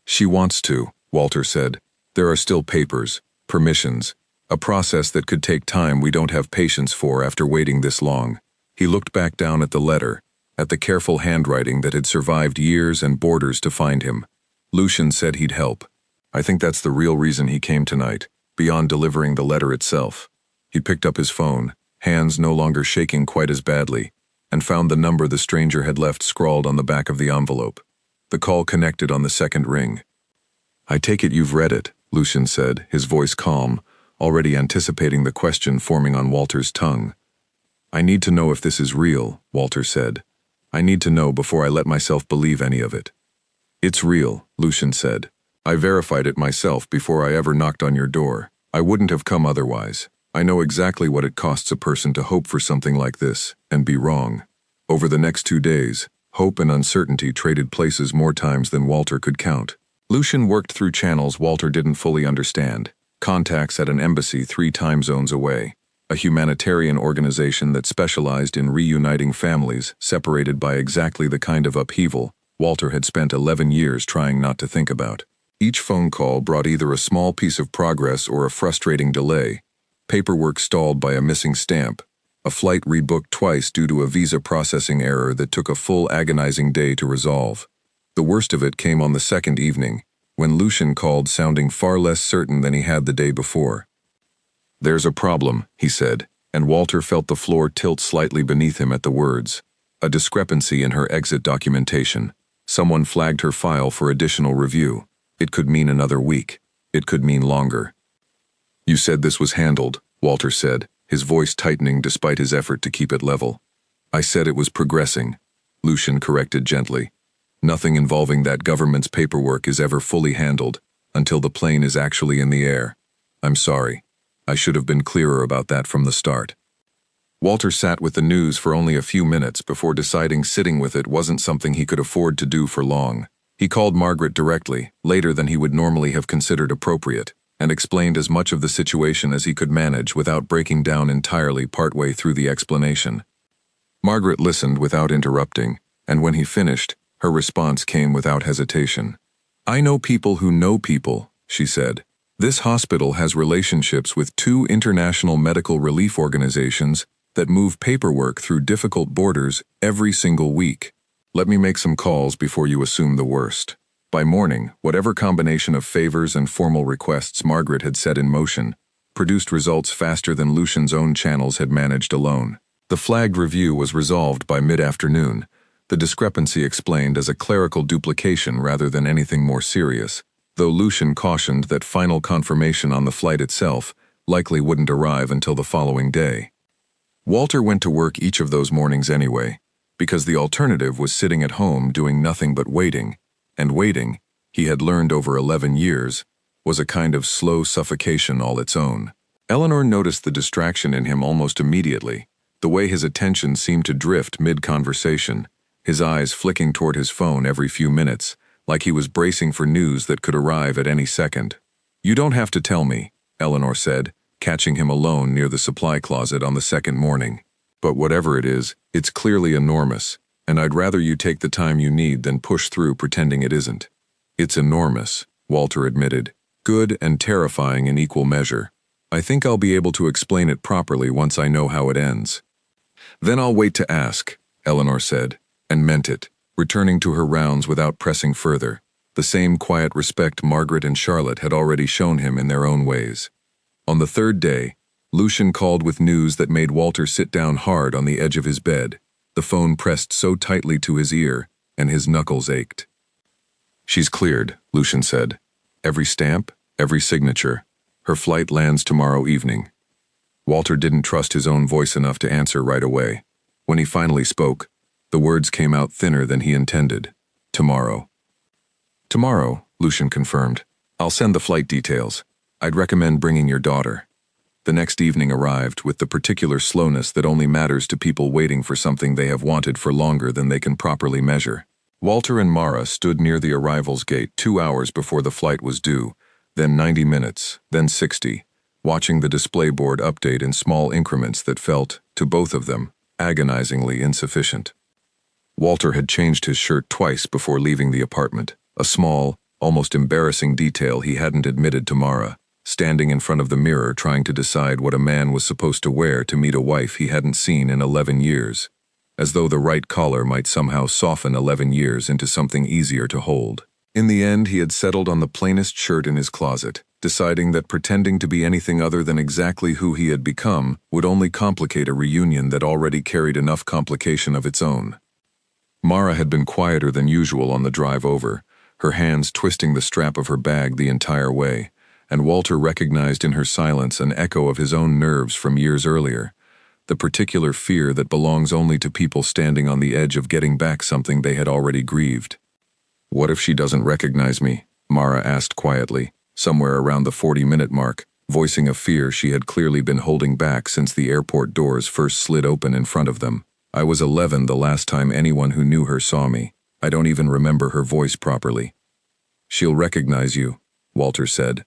"She wants to," Walter said. "There are still papers, permissions, a process that could take time we don't have patience for after waiting this long." He looked back down at the letter, at the careful handwriting that had survived years and borders to find him. "Lucian said he'd help. I think that's the real reason he came tonight, beyond delivering the letter itself." He picked up his phone, hands no longer shaking quite as badly, and found the number the stranger had left scrawled on the back of the envelope. The call connected on the second ring. "I take it you've read it," Lucian said, his voice calm, already anticipating the question forming on Walter's tongue. "I need to know if this is real," Walter said. "I need to know before I let myself believe any of it." "It's real," Lucian said. "I verified it myself before I ever knocked on your door. I wouldn't have come otherwise. I know exactly what it costs a person to hope for something like this, and be wrong." Over the next 2 days, hope and uncertainty traded places more times than Walter could count. Lucian worked through channels Walter didn't fully understand, contacts at an embassy 3 time zones away, a humanitarian organization that specialized in reuniting families separated by exactly the kind of upheaval Walter had spent 11 years trying not to think about. Each phone call brought either a small piece of progress or a frustrating delay, paperwork stalled by a missing stamp, a flight rebooked twice due to a visa processing error that took a full agonizing day to resolve. The worst of it came on the second evening, when Lucian called sounding far less certain than he had the day before. "There's a problem," he said, and Walter felt the floor tilt slightly beneath him at the words. A discrepancy in her exit documentation. Someone flagged her file for additional review. It could mean another week. It could mean longer. "You said this was handled," Walter said, his voice tightening despite his effort to keep it level. "I said it was progressing," Lucian corrected gently. "Nothing involving that government's paperwork is ever fully handled until the plane is actually in the air. I'm sorry. I should have been clearer about that from the start." Walter sat with the news for only a few minutes before deciding sitting with it wasn't something he could afford to do for long. He called Margaret directly, later than he would normally have considered appropriate, and explained as much of the situation as he could manage without breaking down entirely partway through the explanation. Margaret listened without interrupting, and when he finished, her response came without hesitation. "I know people who know people," she said. "This hospital has relationships with 2 international medical relief organizations that move paperwork through difficult borders every single week. Let me make some calls before you assume the worst." By morning, whatever combination of favors and formal requests Margaret had set in motion produced results faster than Lucian's own channels had managed alone. The flagged review was resolved by mid-afternoon, the discrepancy explained as a clerical duplication rather than anything more serious, though Lucian cautioned that final confirmation on the flight itself likely wouldn't arrive until the following day. Walter went to work each of those mornings anyway, because the alternative was sitting at home doing nothing but waiting, and waiting, he had learned over 11 years, was a kind of slow suffocation all its own. Eleanor noticed the distraction in him almost immediately, the way his attention seemed to drift mid-conversation, his eyes flicking toward his phone every few minutes, like he was bracing for news that could arrive at any second. "You don't have to tell me," Eleanor said, catching him alone near the supply closet on the second morning. "But whatever it is, it's clearly enormous, and I'd rather you take the time you need than push through pretending it isn't." "It's enormous," Walter admitted, "good and terrifying in equal measure. I think I'll be able to explain it properly once I know how it ends." "Then I'll wait to ask," Eleanor said, and meant it, returning to her rounds without pressing further, the same quiet respect Margaret and Charlotte had already shown him in their own ways. On the third day, Lucian called with news that made Walter sit down hard on the edge of his bed, the phone pressed so tightly to his ear, and his knuckles ached. "She's cleared," Lucian said. "Every stamp, every signature. Her flight lands tomorrow evening." Walter didn't trust his own voice enough to answer right away. When he finally spoke, the words came out thinner than he intended. "Tomorrow." "Tomorrow," Lucian confirmed. "I'll send the flight details. I'd recommend bringing your daughter." The next evening arrived with the particular slowness that only matters to people waiting for something they have wanted for longer than they can properly measure. Walter and Mara stood near the arrivals gate 2 hours before the flight was due, then 90 minutes, then 60, watching the display board update in small increments that felt, to both of them, agonizingly insufficient. Walter had changed his shirt twice before leaving the apartment, a small, almost embarrassing detail he hadn't admitted to Mara, standing in front of the mirror trying to decide what a man was supposed to wear to meet a wife he hadn't seen in 11 years, as though the right collar might somehow soften 11 years into something easier to hold. In the end, he had settled on the plainest shirt in his closet, deciding that pretending to be anything other than exactly who he had become would only complicate a reunion that already carried enough complication of its own. Mara had been quieter than usual on the drive over, her hands twisting the strap of her bag the entire way, and Walter recognized in her silence an echo of his own nerves from years earlier, the particular fear that belongs only to people standing on the edge of getting back something they had already grieved. "What if she doesn't recognize me?" Mara asked quietly, somewhere around the 40-minute mark, voicing a fear she had clearly been holding back since the airport doors first slid open in front of them. "I was 11 the last time anyone who knew her saw me. I don't even remember her voice properly." "She'll recognize you," Walter said.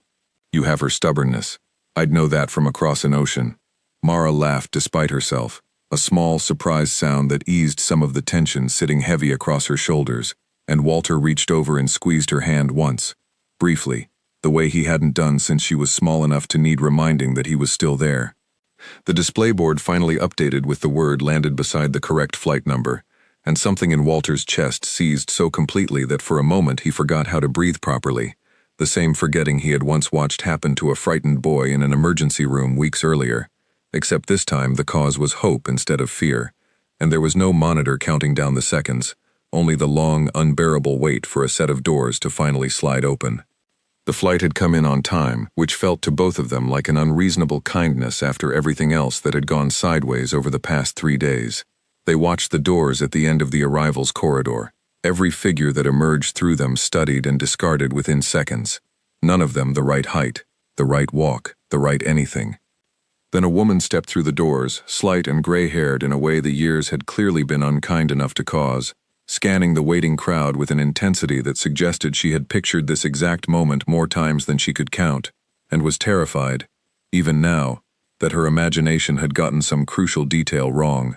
"You have her stubbornness. I'd know that from across an ocean." Mara laughed despite herself, a small, surprised sound that eased some of the tension sitting heavy across her shoulders, and Walter reached over and squeezed her hand once, briefly, the way he hadn't done since she was small enough to need reminding that he was still there. The display board finally updated with the word landed beside the correct flight number, and something in Walter's chest seized so completely that for a moment he forgot how to breathe properly, the same forgetting he had once watched happen to a frightened boy in an emergency room weeks earlier, except this time the cause was hope instead of fear, and there was no monitor counting down the seconds, only the long, unbearable wait for a set of doors to finally slide open. The flight had come in on time, which felt to both of them like an unreasonable kindness after everything else that had gone sideways over the past 3 days. They watched the doors at the end of the arrivals corridor, every figure that emerged through them studied and discarded within seconds. None of them the right height, the right walk, the right anything. Then a woman stepped through the doors, slight and gray-haired in a way the years had clearly been unkind enough to cause, scanning the waiting crowd with an intensity that suggested she had pictured this exact moment more times than she could count, and was terrified, even now, that her imagination had gotten some crucial detail wrong.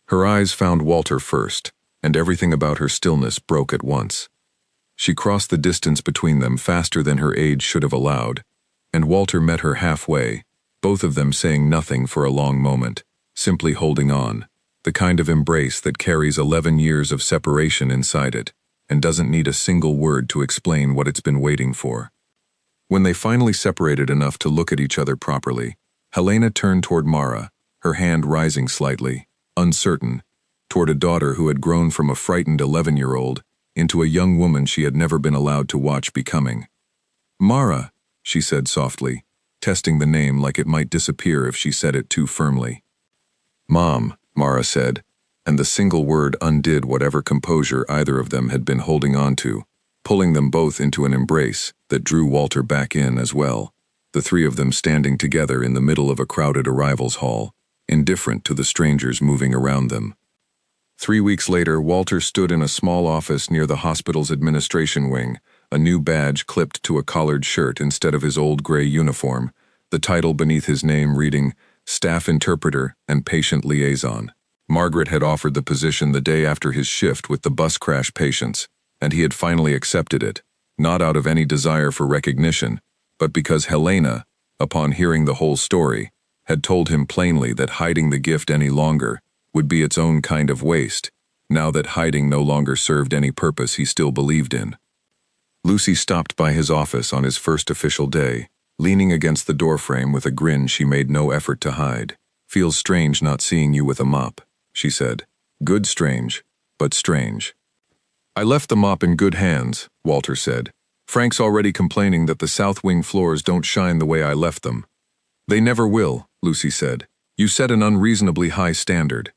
Her eyes found Walter first, and everything about her stillness broke at once. She crossed the distance between them faster than her age should have allowed, and Walter met her halfway, both of them saying nothing for a long moment, simply holding on, the kind of embrace that carries 11 years of separation inside it, and doesn't need a single word to explain what it's been waiting for. When they finally separated enough to look at each other properly, Helena turned toward Mara, her hand rising slightly, uncertain, toward a daughter who had grown from a frightened 11-year-old into a young woman she had never been allowed to watch becoming. "Mara," she said softly, testing the name like it might disappear if she said it too firmly. "Mom," Mara said, and the single word undid whatever composure either of them had been holding on to, pulling them both into an embrace that drew Walter back in as well, the three of them standing together in the middle of a crowded arrivals hall, indifferent to the strangers moving around them. 3 weeks later, Walter stood in a small office near the hospital's administration wing, a new badge clipped to a collared shirt instead of his old gray uniform, the title beneath his name reading Staff Interpreter and Patient Liaison. Margaret had offered the position the day after his shift with the bus crash patients, and he had finally accepted it, not out of any desire for recognition, but because Helena, upon hearing the whole story, had told him plainly that hiding the gift any longer would be its own kind of waste, now that hiding no longer served any purpose he still believed in. Lucy stopped by his office on his first official day, leaning against the doorframe with a grin she made no effort to hide. "Feels strange not seeing you with a mop," she said. "Good strange, but strange." "I left the mop in good hands," Walter said. "Frank's already complaining that the south wing floors don't shine the way I left them." "They never will," Lucy said. "You set an unreasonably high standard."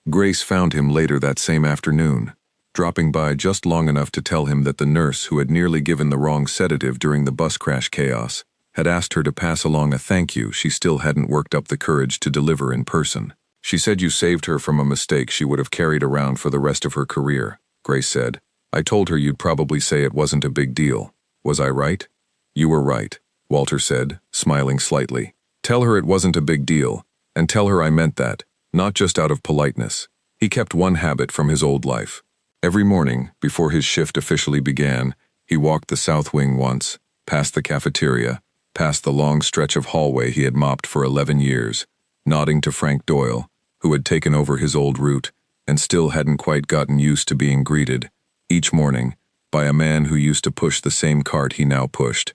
Grace found him later that same afternoon, dropping by just long enough to tell him that the nurse who had nearly given the wrong sedative during the bus crash chaos had asked her to pass along a thank you she still hadn't worked up the courage to deliver in person. "She said you saved her from a mistake she would have carried around for the rest of her career," Grace said. "I told her you'd probably say it wasn't a big deal. Was I right?" "You were right," Walter said, smiling slightly. "Tell her it wasn't a big deal, and tell her I meant that, not just out of politeness." He kept one habit from his old life. Every morning, before his shift officially began, he walked the south wing once, past the cafeteria, past the long stretch of hallway he had mopped for 11 years, nodding to Frank Doyle, who had taken over his old route and still hadn't quite gotten used to being greeted, each morning, by a man who used to push the same cart he now pushed.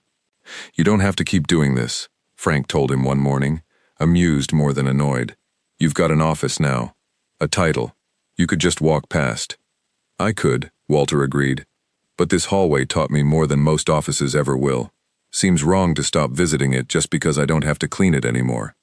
"You don't have to keep doing this," Frank told him one morning, amused more than annoyed. "You've got an office now. A title. You could just walk past." "I could," Walter agreed. "But this hallway taught me more than most offices ever will. Seems wrong to stop visiting it just because I don't have to clean it anymore."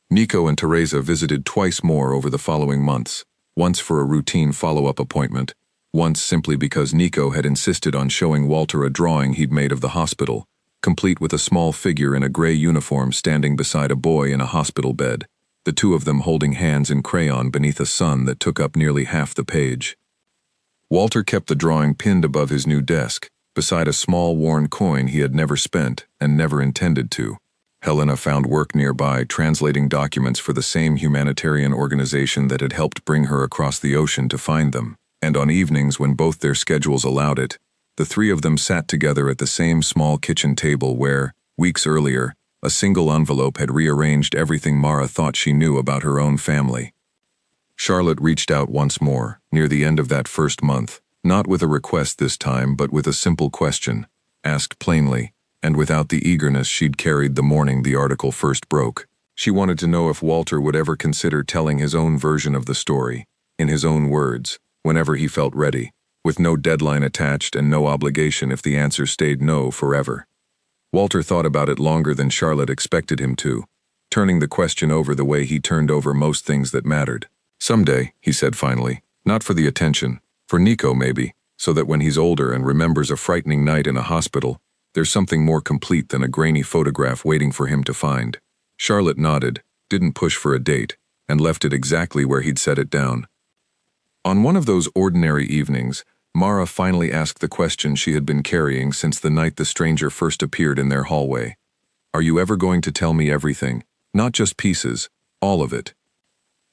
Nico and Teresa visited twice more over the following months, once for a routine follow-up appointment, once simply because Nico had insisted on showing Walter a drawing he'd made of the hospital, complete with a small figure in a gray uniform standing beside a boy in a hospital bed, the two of them holding hands in crayon beneath a sun that took up nearly half the page. Walter kept the drawing pinned above his new desk, beside a small worn coin he had never spent and never intended to. Helena found work nearby translating documents for the same humanitarian organization that had helped bring her across the ocean to find them, and on evenings when both their schedules allowed it, The three of them sat together at the same small kitchen table where, weeks earlier, a single envelope had rearranged everything Mara thought she knew about her own family. Charlotte reached out once more, near the end of that first month, not with a request this time but with a simple question, asked plainly, and without the eagerness she'd carried the morning the article first broke. She wanted to know if Walter would ever consider telling his own version of the story, in his own words, whenever he felt ready, with no deadline attached and no obligation if the answer stayed no forever. Walter thought about it longer than Charlotte expected him to, turning the question over the way he turned over most things that mattered. "Someday," he said finally, "not for the attention, for Nico maybe, so that when he's older and remembers a frightening night in a hospital, there's something more complete than a grainy photograph waiting for him to find." Charlotte nodded, didn't push for a date, and left it exactly where he'd set it down. On one of those ordinary evenings, Mara finally asked the question she had been carrying since the night the stranger first appeared in their hallway. "Are you ever going to tell me everything? Not just pieces, all of it?"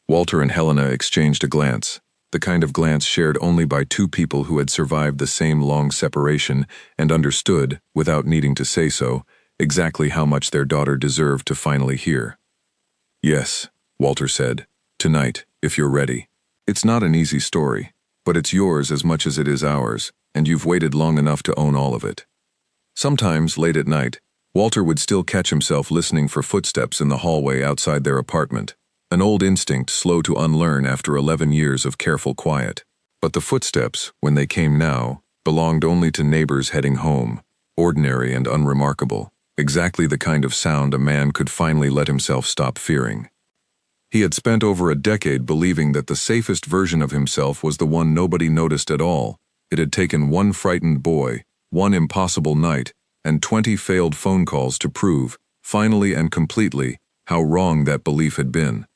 Walter and Helena exchanged a glance, the kind of glance shared only by two people who had survived the same long separation and understood, without needing to say so, exactly how much their daughter deserved to finally hear. "Yes," Walter said, "tonight, if you're ready. It's not an easy story, but it's yours as much as it is ours, and you've waited long enough to own all of it." Sometimes, late at night, Walter would still catch himself listening for footsteps in the hallway outside their apartment, an old instinct slow to unlearn after 11 years of careful quiet. But the footsteps, when they came now, belonged only to neighbors heading home, ordinary and unremarkable, exactly the kind of sound a man could finally let himself stop fearing. He had spent over a decade believing that the safest version of himself was the one nobody noticed at all. It had taken one frightened boy, one impossible night, and 20 failed phone calls to prove, finally and completely, how wrong that belief had been.